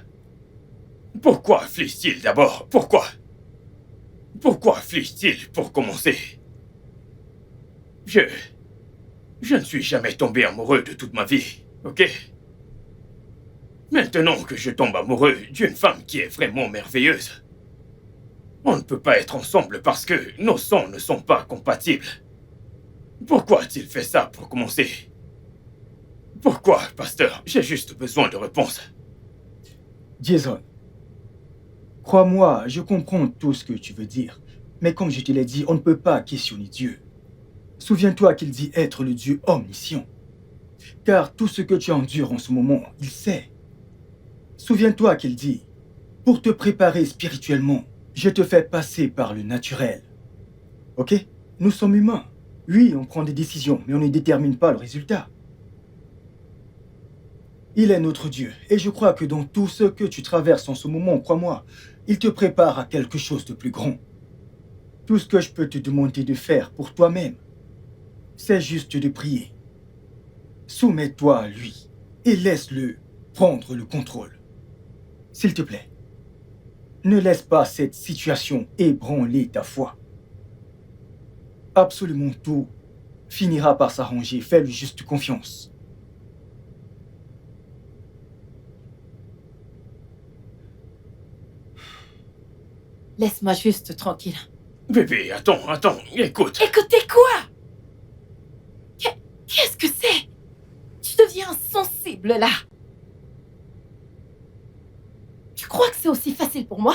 Pourquoi afflige-t-il d'abord? Pourquoi? Pourquoi afflige-t-il pour commencer? Je ne suis jamais tombé amoureux de toute ma vie, ok? Maintenant que je tombe amoureux d'une femme qui est vraiment merveilleuse, on ne peut pas être ensemble parce que nos sons ne sont pas compatibles. Pourquoi a-t-il fait ça pour commencer? Pourquoi, pasteur? J'ai juste besoin de réponses. Jason, crois-moi, je comprends tout ce que tu veux dire, mais comme je te l'ai dit, on ne peut pas questionner Dieu. Souviens-toi qu'il dit être le Dieu omniscient. Car tout ce que tu endures en ce moment, il sait. Souviens-toi qu'il dit, pour te préparer spirituellement, je te fais passer par le naturel. Ok? Nous sommes humains. Oui, on prend des décisions, mais on ne détermine pas le résultat. Il est notre Dieu, et je crois que dans tout ce que tu traverses en ce moment, crois-moi, il te prépare à quelque chose de plus grand. Tout ce que je peux te demander de faire pour toi-même, c'est juste de prier. Soumets-toi à lui et laisse-le prendre le contrôle. S'il te plaît, ne laisse pas cette situation ébranler ta foi. Absolument tout finira par s'arranger. Fais-lui juste confiance. Laisse-moi juste tranquille. Bébé, attends, écoute. Écoutez quoi? Qu'est-ce que c'est? Tu deviens sensible là. Tu crois que c'est aussi facile pour moi?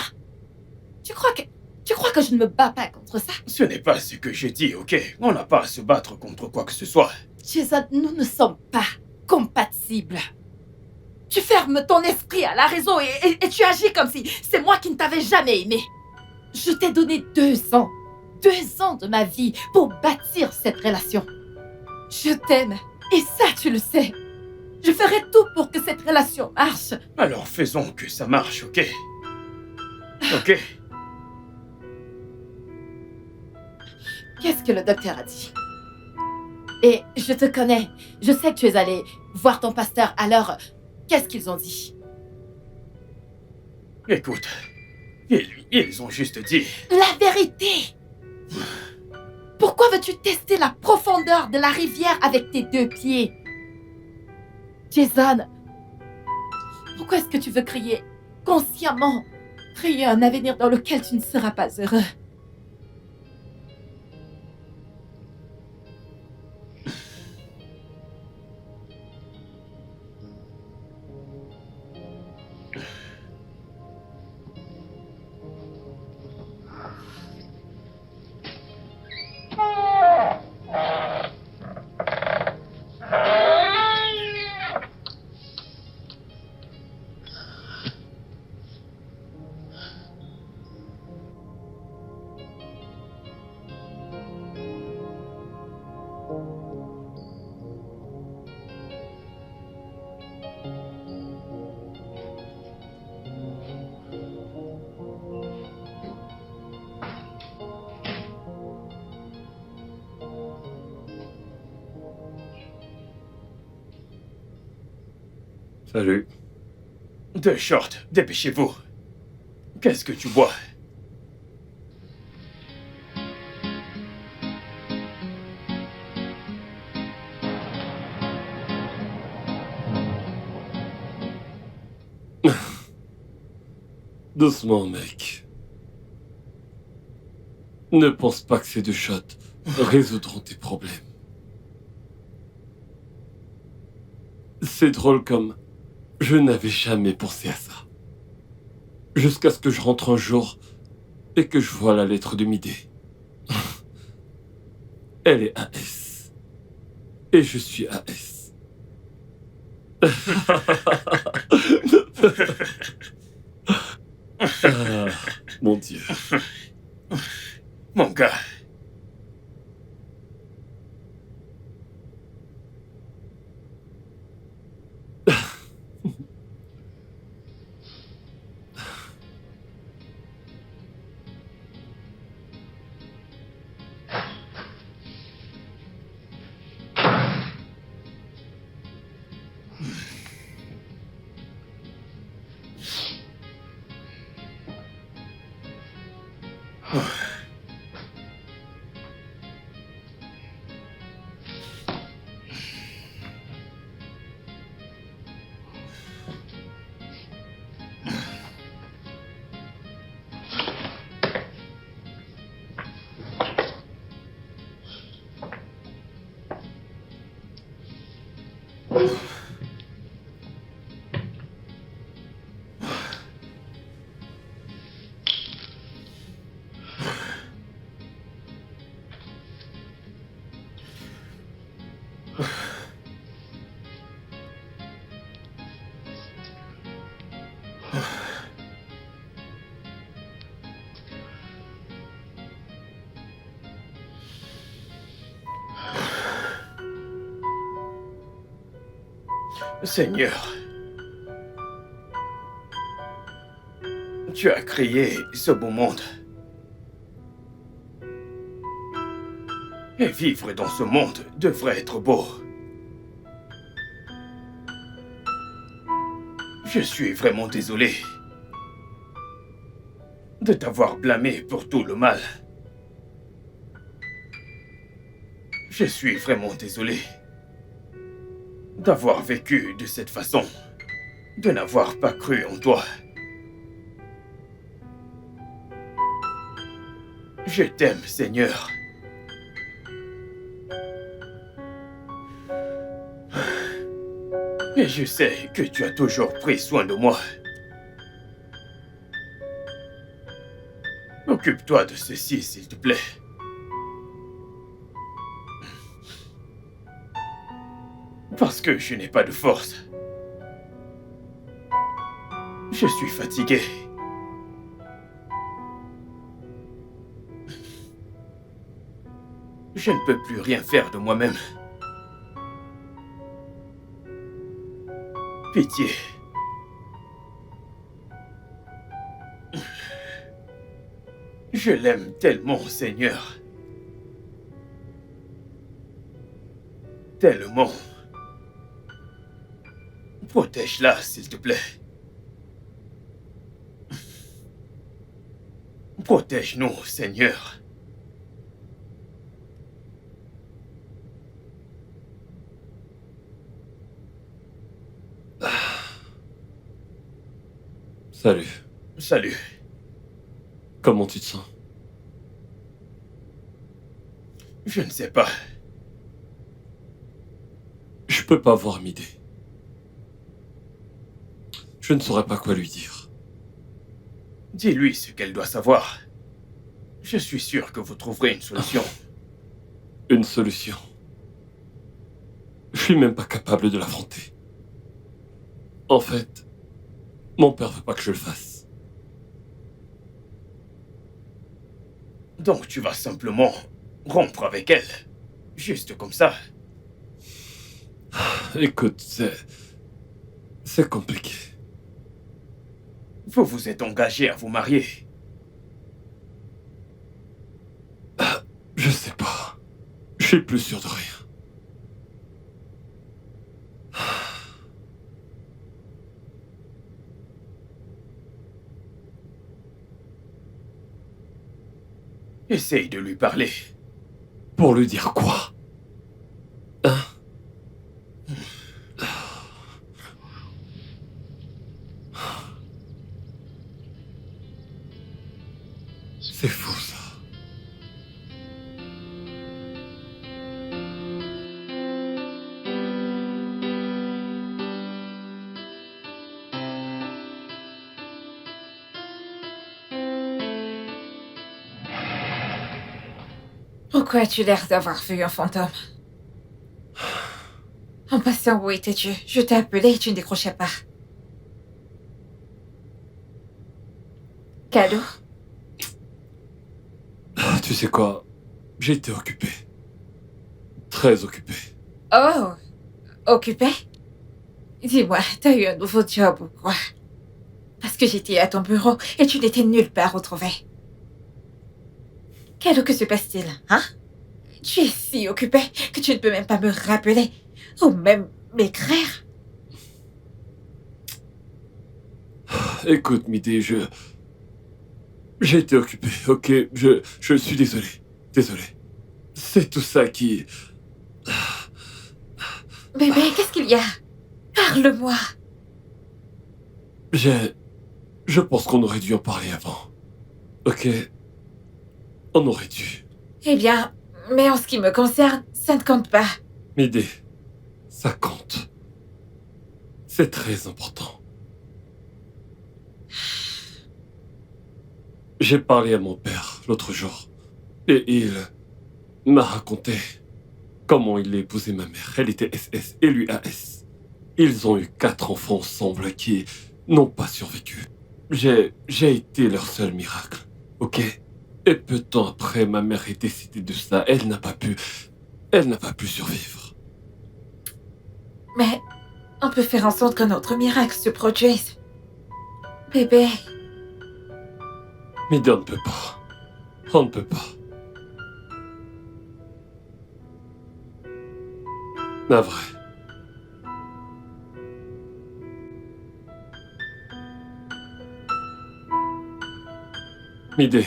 Tu crois que je ne me bats pas contre ça? Ce n'est pas ce que je dis, ok? On n'a pas à se battre contre quoi que ce soit. Jason, nous ne sommes pas compatibles. Tu fermes ton esprit à la raison et tu agis comme si c'est moi qui ne t'avais jamais aimé. Je t'ai donné 2 ans. 2 ans de ma vie pour bâtir cette relation. Je t'aime. Et ça, tu le sais. Je ferai tout pour que cette relation marche. Alors faisons que ça marche, ok? Ok? Qu'est-ce que le docteur a dit? Et je te connais. Je sais que tu es allé voir ton pasteur. Alors, qu'est-ce qu'ils ont dit? Écoute, ils ont juste dit... La vérité! Pourquoi veux-tu tester la profondeur de la rivière avec tes 2 pieds? Jason, pourquoi est-ce que tu veux créer consciemment un avenir dans lequel tu ne seras pas heureux? Salut. 2 shorts, dépêchez-vous. Qu'est-ce que tu bois? Doucement, mec. Ne pense pas que ces 2 shots résoudront tes problèmes. C'est drôle comme... Je n'avais jamais pensé à ça. Jusqu'à ce que je rentre un jour et que je vois la lettre de Midé. Elle est AS. Et je suis AS. Ah, mon Dieu. Mon gars. Seigneur, tu as créé ce beau monde. Et vivre dans ce monde devrait être beau. Je suis vraiment désolé de t'avoir blâmé pour tout le mal. Je suis vraiment désolé d'avoir vécu de cette façon, de n'avoir pas cru en toi. Je t'aime, Seigneur. Et je sais que tu as toujours pris soin de moi. Occupe-toi de ceci, s'il te plaît. Parce que je n'ai pas de force. Je suis fatigué. Je ne peux plus rien faire de moi-même. Pitié. Je l'aime tellement, Seigneur. Tellement. Protège-la, s'il te plaît. Protège-nous, Seigneur. Salut. Salut. Comment tu te sens? Je ne sais pas. Je peux pas voir Midé. Je ne saurais pas quoi lui dire. Dis-lui ce qu'elle doit savoir. Je suis sûr que vous trouverez une solution. Une solution. Je suis même pas capable de l'affronter. En fait, mon père veut pas que je le fasse. Donc tu vas simplement rompre avec elle. Juste comme ça. Écoute, c'est compliqué. Vous vous êtes engagé à vous marier. Je sais pas. Je suis plus sûr de rien. Essaye de lui parler. Pour lui dire quoi? Hein? C'est fou ça. Pourquoi as-tu l'air d'avoir vu un fantôme? En passant, où étais-tu? Je t'ai appelé et tu ne décrochais pas. Cadeau? Tu sais quoi? J'ai été occupé. Très occupé. Oh, occupé? Dis-moi, t'as eu un nouveau job ou quoi? Parce que j'étais à ton bureau et tu n'étais nulle part retrouvé. Cadeau, que se passe-t-il, hein? Tu es si occupé que tu ne peux même pas me rappeler ou même m'écrire. Écoute, Midé, j'ai été occupé, ok? Je suis désolé. Désolé. C'est tout ça qui... Bébé, qu'est-ce qu'il y a? Parle-moi. Je pense qu'on aurait dû en parler avant. Ok? On aurait dû. Eh bien, mais en ce qui me concerne, ça ne compte pas. Midé, ça compte. C'est très important. J'ai parlé à mon père l'autre jour. Et il m'a raconté comment il a épousé ma mère. Elle était SS et lui AS. Ils ont eu 4 enfants ensemble qui n'ont pas survécu. J'ai été leur seul miracle, ok? Et peu de temps après, ma mère est décédée de ça. Elle n'a pas pu survivre. Mais on peut faire en sorte qu'un autre miracle se produise. Bébé, Mais on ne peut pas. On ne peut pas. La vraie. Midé.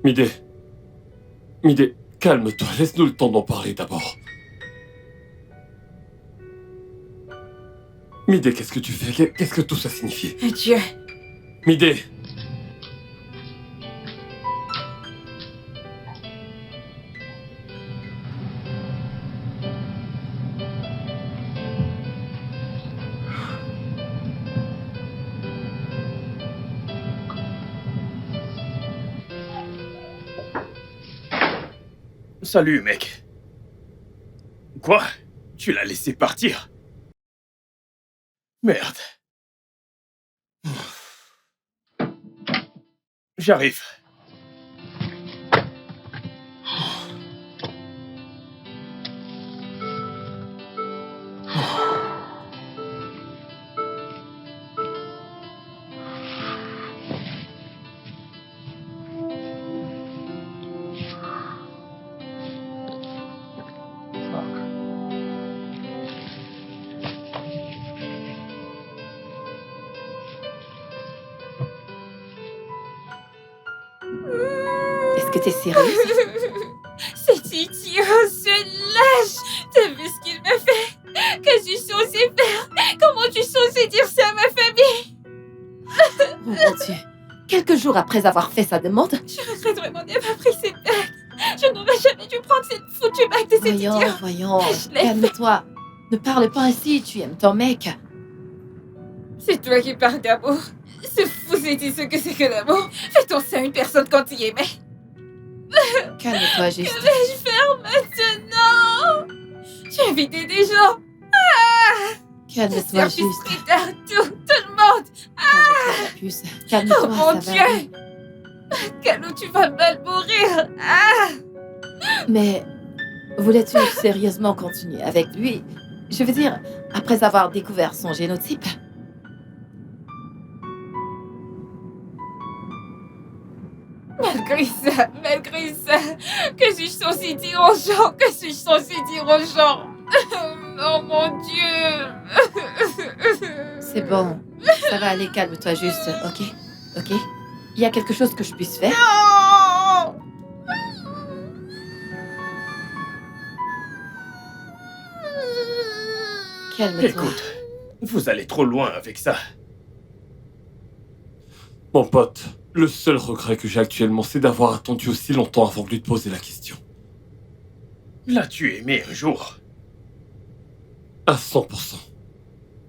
Midé. Midé, calme-toi, laisse-nous le temps d'en parler d'abord. Midé, qu'est-ce que tu fais? Qu'est-ce que tout ça signifie? Adieu. Midé! Salut, mec. Quoi? Tu l'as laissé partir? Merde. J'arrive. Est-ce que t'es sérieuse? C'est idiot, ce lâche. T'as vu ce qu'il me fait? Que suis-je censée faire? Comment tu es censée dire ça à ma famille? Oh mon Dieu. Quelques jours après avoir fait sa demande, Je regrette vraiment d'avoir pris cette bague. Je n'aurais jamais dû prendre cette foutue bague de cet idiot. voyons, Je l'ai calme-toi. Ne parle pas ainsi, tu aimes ton mec. C'est toi qui parles d'amour. C'est fou, c'est ce que c'est que l'amour. Fait-on ça à une personne quand il aimait? Calme-toi juste. Que vais-je faire maintenant? J'ai invité des gens. Calme-toi Service juste. traiteur, tout le monde. Calme-toi, la puce. Calme-toi, Oh mon ça Dieu. va aller. Calou, tu vas mal mourir. Mais voulais-tu sérieusement continuer avec lui? Je veux dire, après avoir découvert son génotype. Malgré ça, que suis-je censée dire aux gens? Que suis-je censée dire aux gens? Oh mon Dieu. C'est bon. Ça va aller, calme-toi juste, ok? Ok? Il y a quelque chose que je puisse faire? Non. Calme-toi. Écoute, vous allez trop loin avec ça. Mon pote, le seul regret que j'ai actuellement, c'est d'avoir attendu aussi longtemps avant de lui poser la question. L'as-tu aimé un jour? À 100%.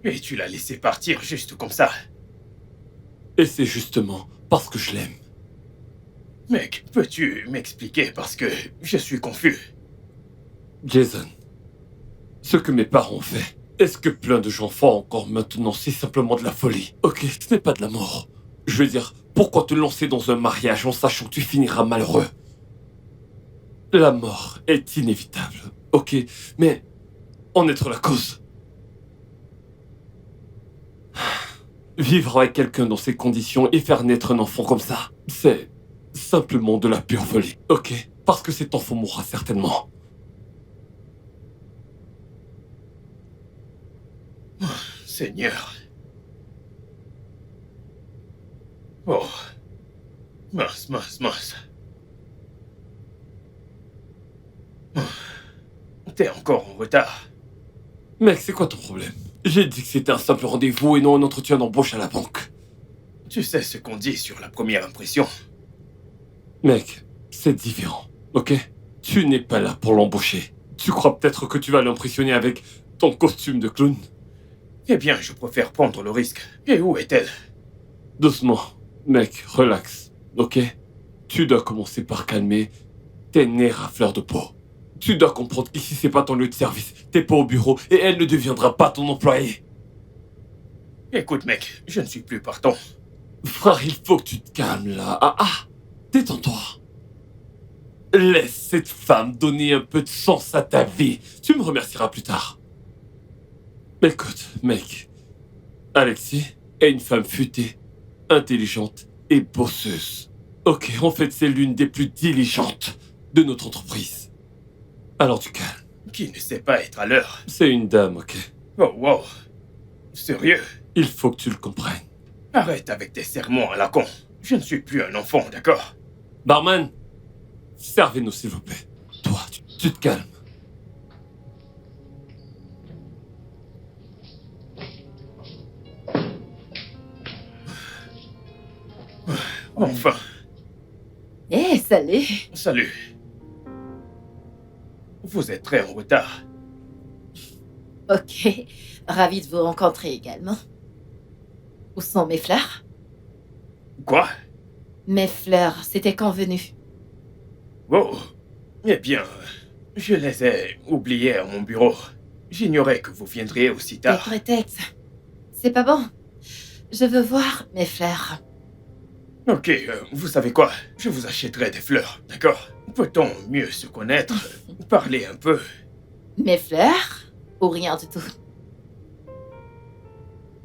Et tu l'as laissé partir juste comme ça? Et c'est justement parce que je l'aime. Mec, peux-tu m'expliquer parce que je suis confus? Jason, ce que mes parents ont fait, est-ce que plein de gens font encore maintenant? C'est simplement de la folie. Ok, ce n'est pas de la mort. Je veux dire, pourquoi te lancer dans un mariage en sachant que tu finiras malheureux? La mort est inévitable, ok, mais en être la cause. Vivre avec quelqu'un dans ces conditions et faire naître un enfant comme ça, c'est simplement de la pure folie, ok? Parce que cet enfant mourra certainement. Seigneur. Oh. Mince. Oh. T'es encore en retard. Mec, c'est quoi ton problème? J'ai dit que c'était un simple rendez-vous et non un entretien d'embauche à la banque. Tu sais ce qu'on dit sur la première impression. Mec, c'est différent, ok? Tu n'es pas là pour l'embaucher. Tu crois peut-être que tu vas l'impressionner avec ton costume de clown? Eh bien, je préfère prendre le risque. Et où est-elle? Doucement, mec, relax, ok? Tu dois commencer par calmer tes nerfs à fleur de peau. Tu dois comprendre qu'ici c'est pas ton lieu de service, t'es pas au bureau et elle ne deviendra pas ton employé. Écoute, mec, je ne suis plus partant. Frère, il faut que tu te calmes là. Détends-toi. Laisse cette femme donner un peu de sens à ta vie. Tu me remercieras plus tard. Écoute, mec, Alexis est une femme futée, intelligente et bosseuse. Ok, en fait, c'est l'une des plus diligentes de notre entreprise. Alors du calme. Qui ne sait pas être à l'heure. C'est une dame, ok? Oh, wow. Sérieux? Il faut que tu le comprennes. Arrête avec tes sermons à la con. Je ne suis plus un enfant, d'accord? Barman, servez-nous s'il vous plaît. Toi, tu te calmes. Enfin, Eh, salut. salut. Vous êtes très en retard. Ok, ravi de vous rencontrer également. Où sont mes fleurs? Quoi? Mes fleurs, c'était convenu. Oh, eh bien, je les ai oubliées à mon bureau. J'ignorais que vous viendriez aussi Des tard. prétextes. C'est pas bon. Je veux voir mes fleurs. Ok, vous savez quoi? Je vous achèterai des fleurs, d'accord? Peut-on mieux se connaître, parler un peu? Mes fleurs? Ou rien du tout?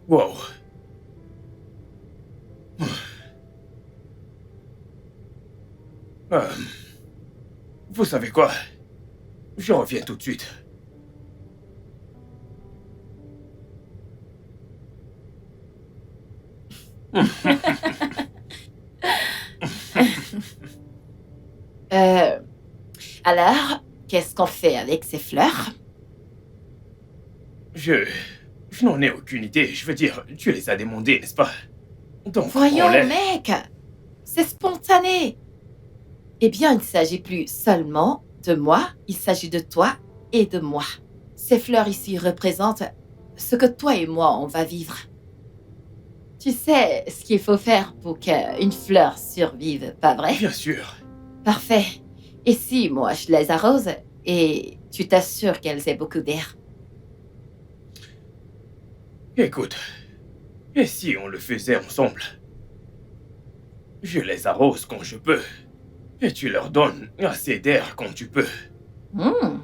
Wow. Euh, vous savez quoi? Je reviens tout de suite. Alors, qu'est-ce qu'on fait avec ces fleurs? Je n'en ai aucune idée. Je veux dire, tu les as demandées, n'est-ce pas? Donc, Voyons, prends-les. mec! C'est spontané! Eh bien, il ne s'agit plus seulement de moi, il s'agit de toi et de moi. Ces fleurs ici représentent ce que toi et moi, on va vivre. Tu sais ce qu'il faut faire pour qu'une fleur survive, pas vrai? Bien sûr. Parfait. Et si moi, je les arrose et tu t'assures qu'elles aient beaucoup d'air? Écoute, et si on le faisait ensemble? Je les arrose quand je peux, et tu leur donnes assez d'air quand tu peux. Hmm.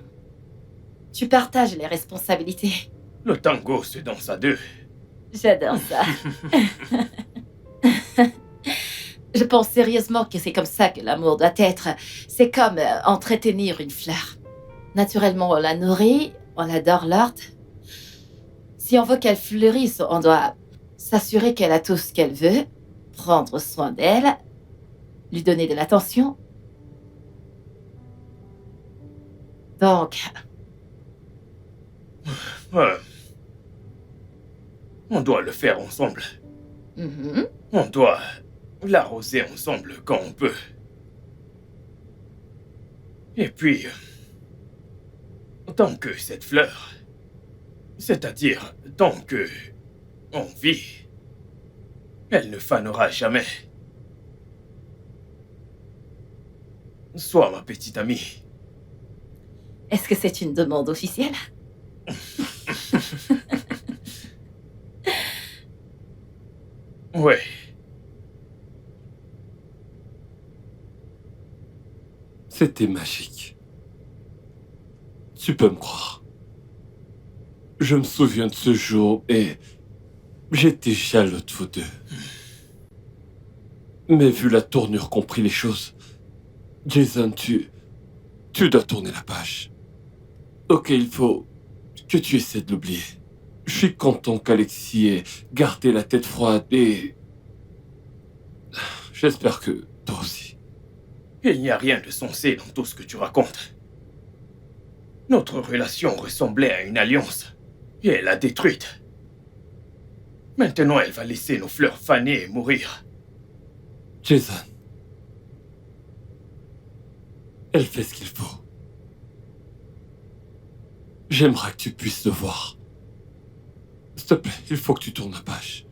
Tu partages les responsabilités. Le tango se danse à deux. J'adore ça. Je pense sérieusement que c'est comme ça que l'amour doit être. C'est comme entretenir une fleur. Naturellement, on la nourrit, on la dorlote. Si on veut qu'elle fleurisse, on doit s'assurer qu'elle a tout ce qu'elle veut, prendre soin d'elle, lui donner de l'attention. Donc, On doit le faire ensemble. mhm, On doit l'arroser ensemble quand on peut. Et puis, tant que cette fleur, c'est-à-dire tant que on vit, elle ne fanera jamais. Sois ma petite amie. est-ce que c'est une demande officielle? Ouais, C'était magique. Tu peux me croire. Je me souviens de ce jour et j'étais jaloux de vous deux. Mais vu la tournure qu'ont pris les choses, Jason, tu dois tourner la page. Ok, il faut que tu essaies de l'oublier. Je suis content qu'Alexis ait gardé la tête froide et j'espère que toi aussi. il n'y a rien de sensé dans tout ce que tu racontes. Notre relation ressemblait à une alliance, et elle l'a détruite. Maintenant, elle va laisser nos fleurs faner et mourir. Jason, elle fait ce qu'il faut. J'aimerais que tu puisses le voir. S'il te plaît, il faut que tu tournes la page.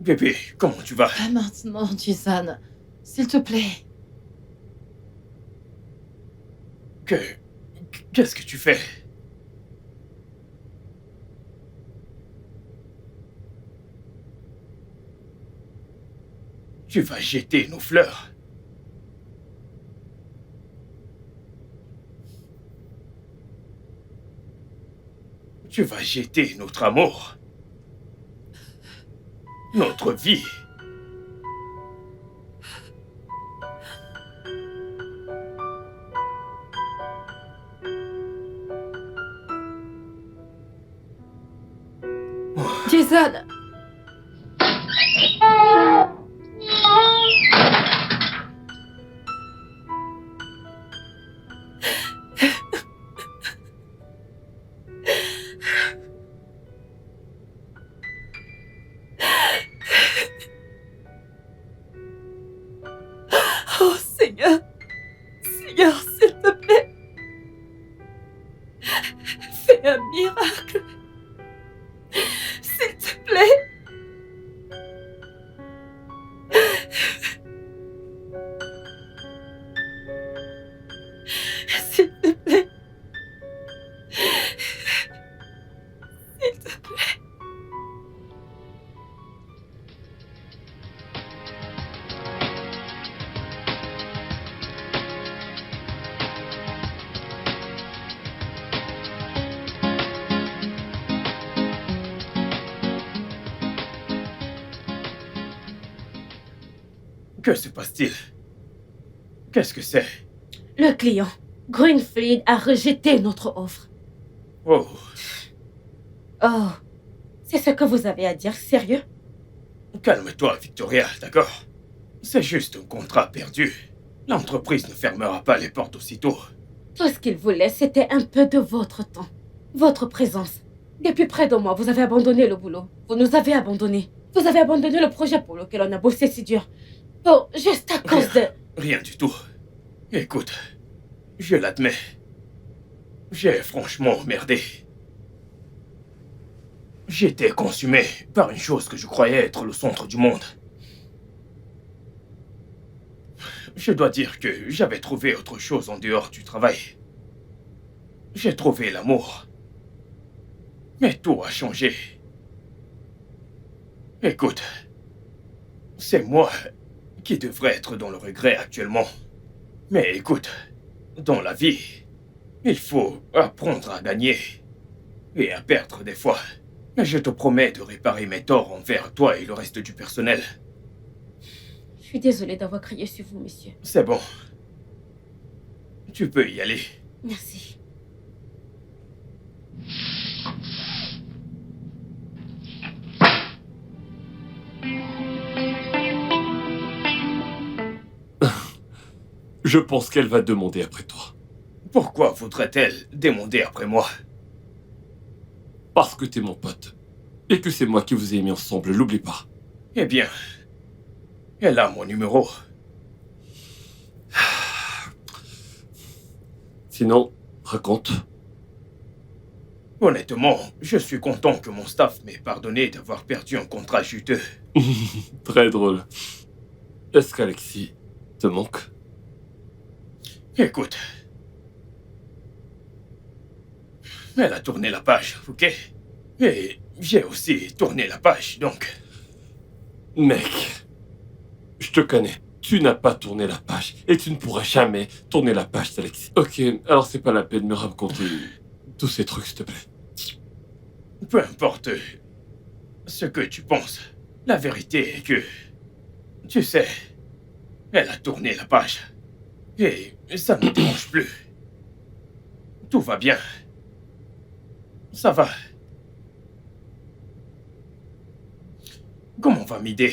Bébé, comment tu vas? Pas maintenant, Jason. S'il te plaît. Qu'est-ce que tu fais? Tu vas jeter nos fleurs. Tu vas jeter notre amour. Notre vie. Jason! Oh Seigneur, Seigneur, s'il te plaît, fais un miracle, s'il te plaît. S'il te plaît. S'il te plaît. Que se passe-t-il? Qu'est-ce que c'est? Le client, Greenfleet, a rejeté notre offre. Oh, Oh, c'est ce que vous avez à dire, sérieux? calme-toi, Victoria, d'accord? C'est juste un contrat perdu. L'entreprise ne fermera pas les portes aussitôt. Tout ce qu'il voulait, c'était un peu de votre temps, votre présence. Depuis près de mois, vous avez abandonné le boulot. Vous nous avez abandonnés. Vous avez abandonné le projet pour lequel on a bossé si dur. Oh, juste à cause de... Rien du tout. Écoute, je l'admets. J'ai franchement merdé. J'étais consumé par une chose que je croyais être le centre du monde. Je dois dire que j'avais trouvé autre chose en dehors du travail. J'ai trouvé l'amour. Mais tout a changé. Écoute, c'est moi qui devrais être dans le regret actuellement. Mais écoute, dans la vie, il faut apprendre à gagner et à perdre des fois. Mais je te promets de réparer mes torts envers toi et le reste du personnel. Je suis désolée d'avoir crié sur vous, monsieur. C'est bon. Tu peux y aller. Merci. Je pense qu'elle va demander après toi. Pourquoi voudrait-elle demander après moi? Parce que t'es mon pote. Et que c'est moi qui vous ai mis ensemble, l'oublie pas. Eh bien, elle a mon numéro. Sinon, raconte. Honnêtement, je suis content que mon staff m'ait pardonné d'avoir perdu un contrat juteux. Très drôle. Est-ce qu'Alexis te manque? Écoute. Elle a tourné la page, ok? Et j'ai aussi tourné la page, donc... Mec, je te connais. Tu n'as pas tourné la page. Et tu ne pourras jamais tourner la page d'Alexis. Ok, alors c'est pas la peine de me raconter tous ces trucs, s'il te plaît. Peu importe ce que tu penses, la vérité est que... Tu sais, elle a tourné la page. Et ça ne me dérange plus. Tout va bien. Ça va. Comment va m'aider?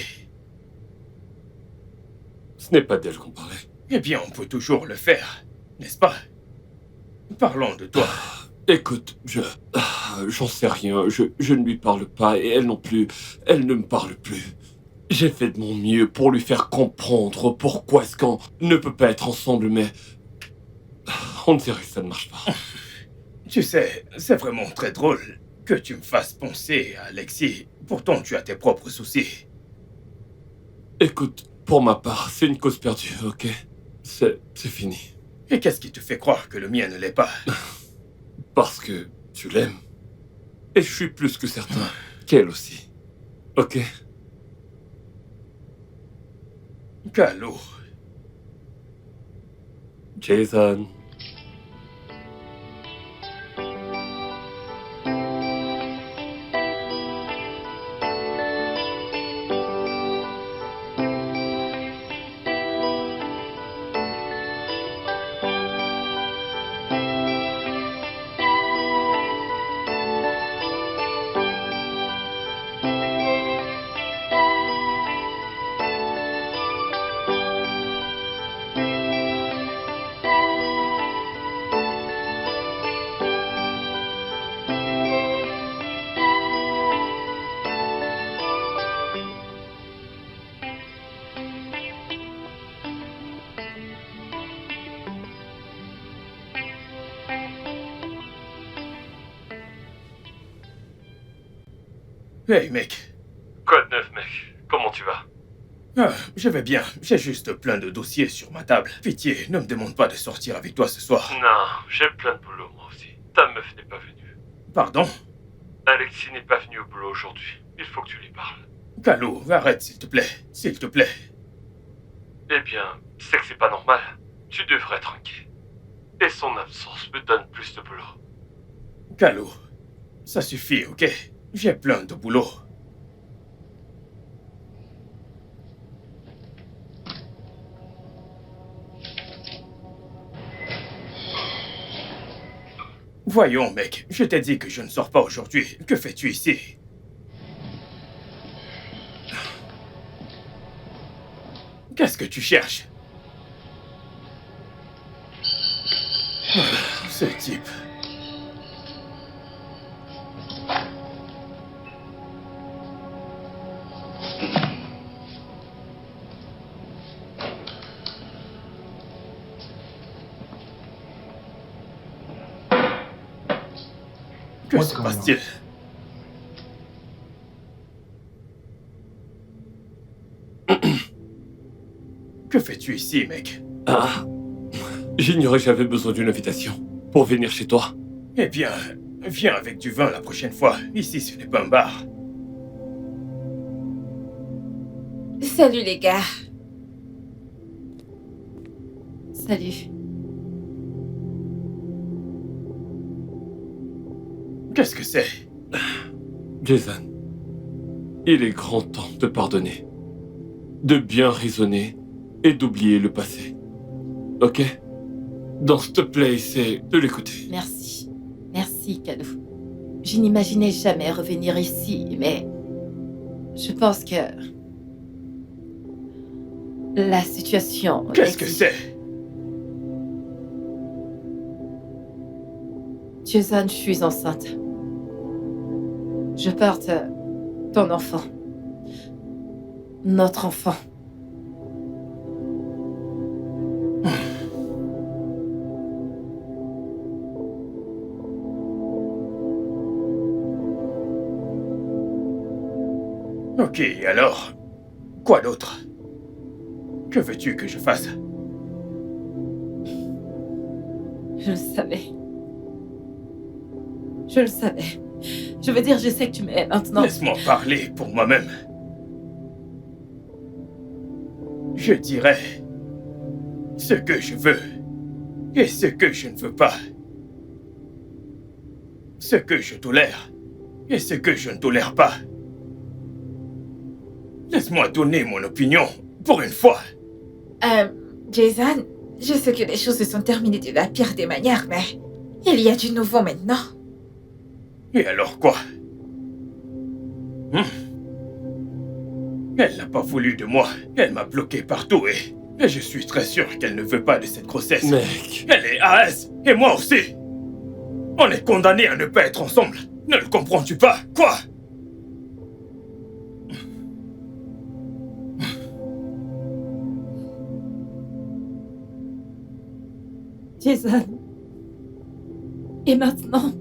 Ce n'est pas d'elle qu'on parlait. Eh bien, on peut toujours le faire, n'est-ce pas? Parlons de toi. Écoute, j'en sais rien. Je ne lui parle pas et elle non plus. Elle ne me parle plus. J'ai fait de mon mieux pour lui faire comprendre pourquoi est-ce qu'on ne peut pas être ensemble, mais... On dirait que ça ne marche pas. Tu sais, c'est vraiment très drôle que tu me fasses penser à Alexis. Pourtant, tu as tes propres soucis. Écoute, pour ma part, c'est une cause perdue, ok? C'est fini. Et qu'est-ce qui te fait croire que le mien ne l'est pas? Parce que tu l'aimes. Et je suis plus que certain qu'elle aussi. Ok? Calo. Jason. Hey mec. Quoi de neuf, mec? Comment tu vas? Ah, je vais bien. J'ai juste plein de dossiers sur ma table. Pitié, ne me demande pas de sortir avec toi ce soir. Non, j'ai plein de boulot, moi aussi. Ta meuf n'est pas venue. Pardon? Alexis n'est pas venu au boulot aujourd'hui. Il faut que tu lui parles. Calo, arrête s'il te plaît. S'il te plaît. Eh bien, c'est que c'est pas normal. Tu devrais être inquiet. Et son absence me donne plus de boulot. Calo, ça suffit, ok? J'ai plein de boulot. Voyons, mec, je t'ai dit que je ne sors pas aujourd'hui. Que fais-tu ici? Qu'est-ce que tu cherches? Ce type. Que se passe-t-il? Que fais-tu ici, mec? Ah, j'ignorais que j'avais besoin d'une invitation pour venir chez toi. Eh bien, viens avec du vin la prochaine fois. Ici, ce n'est pas un bar. Salut les gars. Salut. Qu'est-ce que c'est? Jason, il est grand temps de pardonner, de bien raisonner et d'oublier le passé. Ok? Donc, s'il te plaît, essaie de l'écouter. Merci. Merci, Calo. Je n'imaginais jamais revenir ici, mais je pense que la situation... Qu'est-ce que c'est? Jason, je suis enceinte. Je porte ton enfant. Notre enfant. Ok, alors, quoi d'autre? Que veux-tu que je fasse? Je le savais. Je le savais. Je veux dire, je sais que tu m'aimes maintenant. Laisse-moi parler pour moi-même. Je dirais ce que je veux et ce que je ne veux pas. Ce que je tolère et ce que je ne tolère pas. Laisse-moi donner mon opinion pour une fois. Jason, je sais que les choses se sont terminées de la pire des manières, mais il y a du nouveau maintenant. Et alors quoi? Elle n'a pas voulu de moi. Elle m'a bloqué partout et je suis très sûr qu'elle ne veut pas de cette grossesse. Mec, Elle est AS et moi aussi. On est condamnés à ne pas être ensemble. Ne le comprends-tu pas? Quoi? Jason. Et maintenant?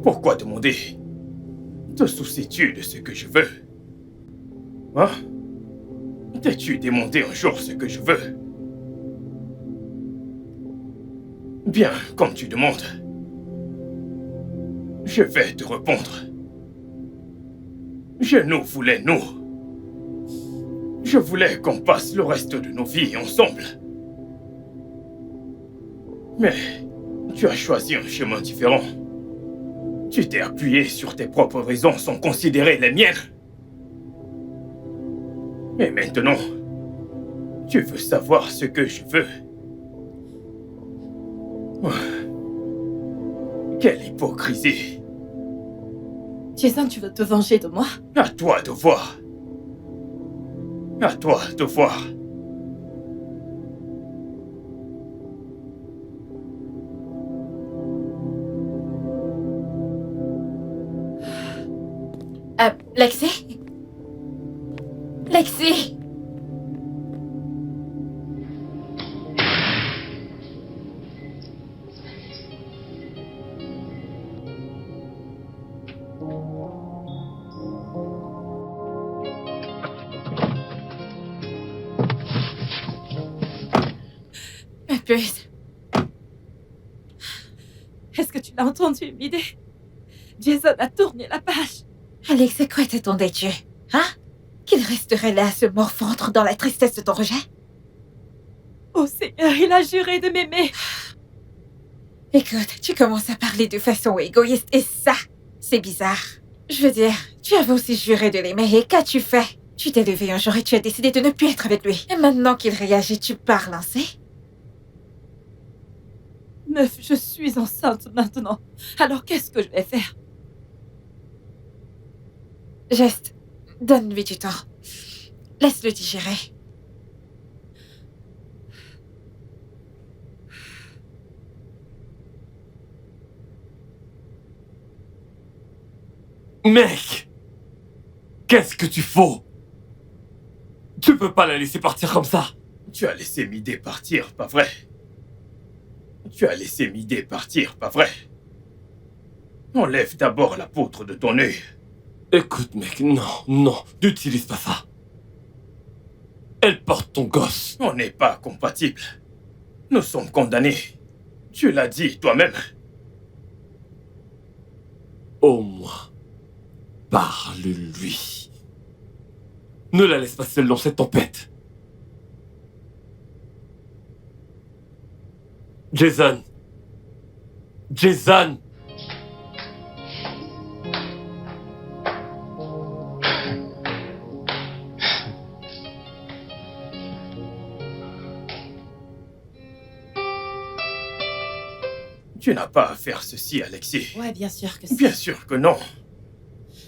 Pourquoi demander? Te soucies-tu de ce que je veux? Hein? T'es-tu demandé un jour ce que je veux? Bien, comme tu demandes. Je vais te répondre. Je nous voulais nous. Je voulais qu'on passe le reste de nos vies ensemble. Mais tu as choisi un chemin différent. Tu t'es appuyé sur tes propres raisons sans considérer les miennes. Et maintenant, tu veux savoir ce que je veux. Quelle hypocrisie. Jason, tu veux te venger de moi? À toi de voir. À toi de voir. Lexi? Lexi? Ma puce. Est-ce que tu l'as entendu, Midé? Jason a tourné la page. Alex, à quoi t'attendais-tu? Hein? Qu'il resterait là à se morfondre dans la tristesse de ton rejet? Oh Seigneur, il a juré de m'aimer. Écoute, tu commences à parler de façon égoïste et ça, c'est bizarre. Je veux dire, tu avais aussi juré de l'aimer et qu'as-tu fait? Tu t'es levé un jour et tu as décidé de ne plus être avec lui. Et maintenant qu'il réagit, tu pars lancer? Meuf, je suis enceinte maintenant. Alors qu'est-ce que je vais faire? Juste, donne-lui du temps. Laisse-le digérer. Mec! Qu'est-ce que tu fous? Tu peux pas la laisser partir comme ça. Tu as laissé Midé partir, pas vrai? Tu as laissé Midé partir, pas vrai? Enlève d'abord la poutre de ton œil. Écoute, mec, non, n'utilise pas ça. Elle porte ton gosse. On n'est pas compatibles. Nous sommes condamnés. Tu l'as dit toi-même. Au moins, parle-lui. Ne la laisse pas seule dans cette tempête. Jason. Jason. Tu n'as pas à faire ceci, Alexis. Ouais, bien sûr que si. Bien sûr que non.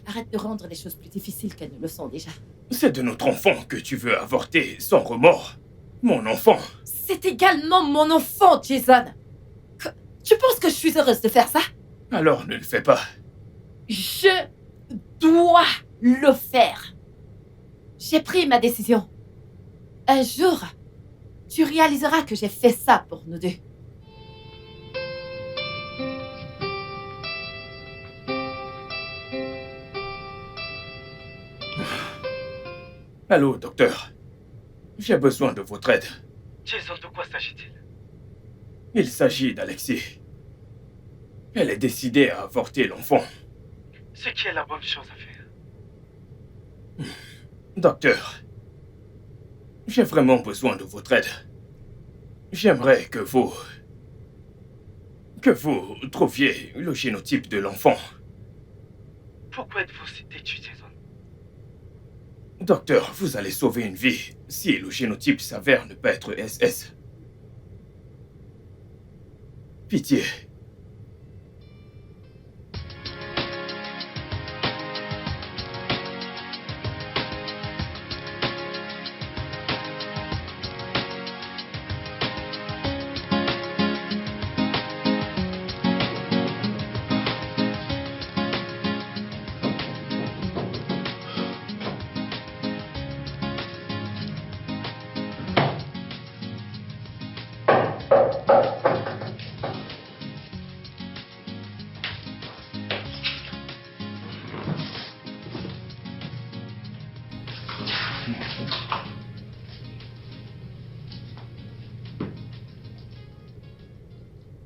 Arrête de rendre les choses plus difficiles qu'elles ne le sont déjà. C'est de notre enfant que tu veux avorter sans remords. Mon enfant. C'est également mon enfant, Jason. Tu penses que je suis heureuse de faire ça? Alors ne le fais pas. Je dois le faire. J'ai pris ma décision. Un jour, tu réaliseras que j'ai fait ça pour nous deux. Allô, docteur. J'ai besoin de votre aide. Jason, de quoi s'agit-il? Il s'agit d'Alexis. Elle est décidée à avorter l'enfant. Ce qui est la bonne chose à faire. Docteur, j'ai vraiment besoin de votre aide. J'aimerais que vous trouviez le génotype de l'enfant. Pourquoi êtes-vous si têtu, Jason? Docteur, vous allez sauver une vie si le génotype s'avère ne pas être SS. Pitié.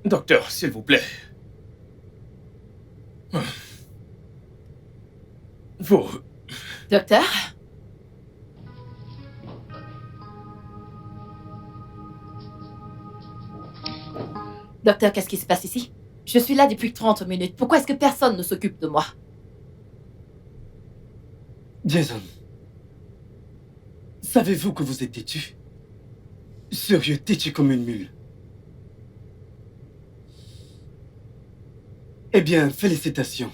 Docteur, s'il vous plaît. Docteur? Docteur, qu'est-ce qui se passe ici? Je suis là depuis 30 minutes. Pourquoi est-ce que personne ne s'occupe de moi? Jason, savez-vous que vous êtes têtu? Sérieux, têtu comme une mule. Eh bien, félicitations.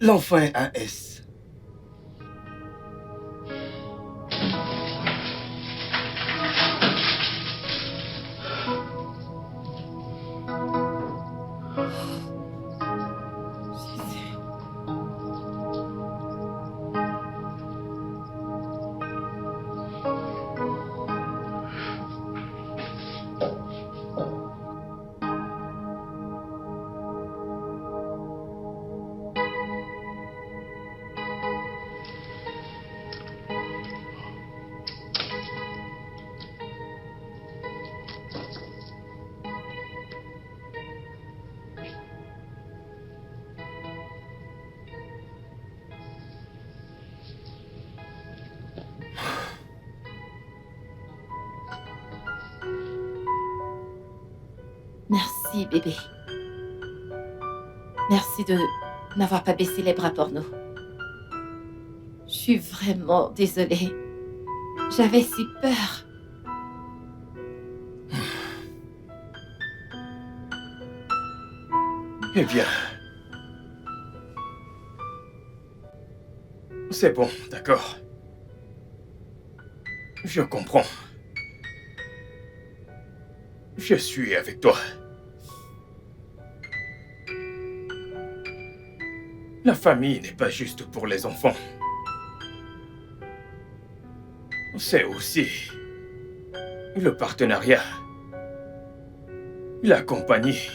L'enfant est AS. Merci, bébé. Merci de n'avoir pas baissé les bras pour nous. Je suis vraiment désolée. J'avais si peur. Eh bien... C'est bon, d'accord. Je comprends. Je suis avec toi. La famille n'est pas juste pour les enfants. C'est aussi le partenariat, la compagnie.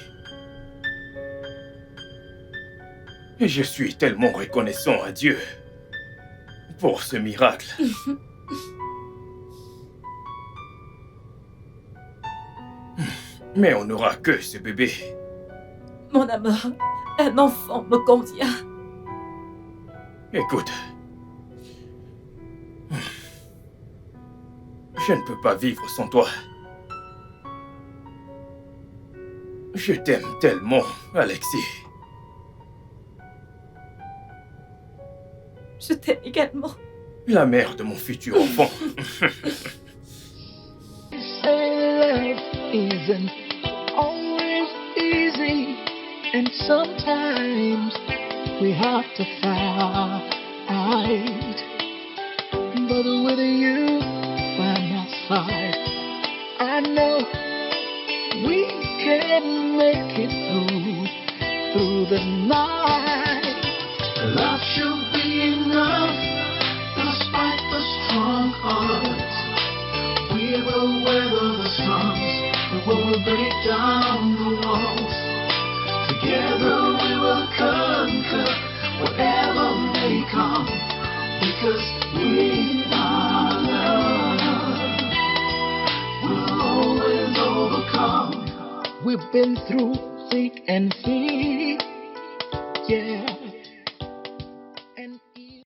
Et je suis tellement reconnaissant à Dieu pour ce miracle. Mais on n'aura que ce bébé. Mon amour, un enfant me convient. Écoute, je ne peux pas vivre sans toi. Je t'aime tellement, Alexis. Je t'aime également. La mère de mon futur enfant. Isn't always easy, and sometimes we have to fight. But with you by my side, I know we can make it through the night. Love should be enough, despite the strong hearts. We will weather the storms, we will break down the walls. Together we will conquer whatever may come, because we are love. We'll always overcome. We've been through thick and thin, yeah.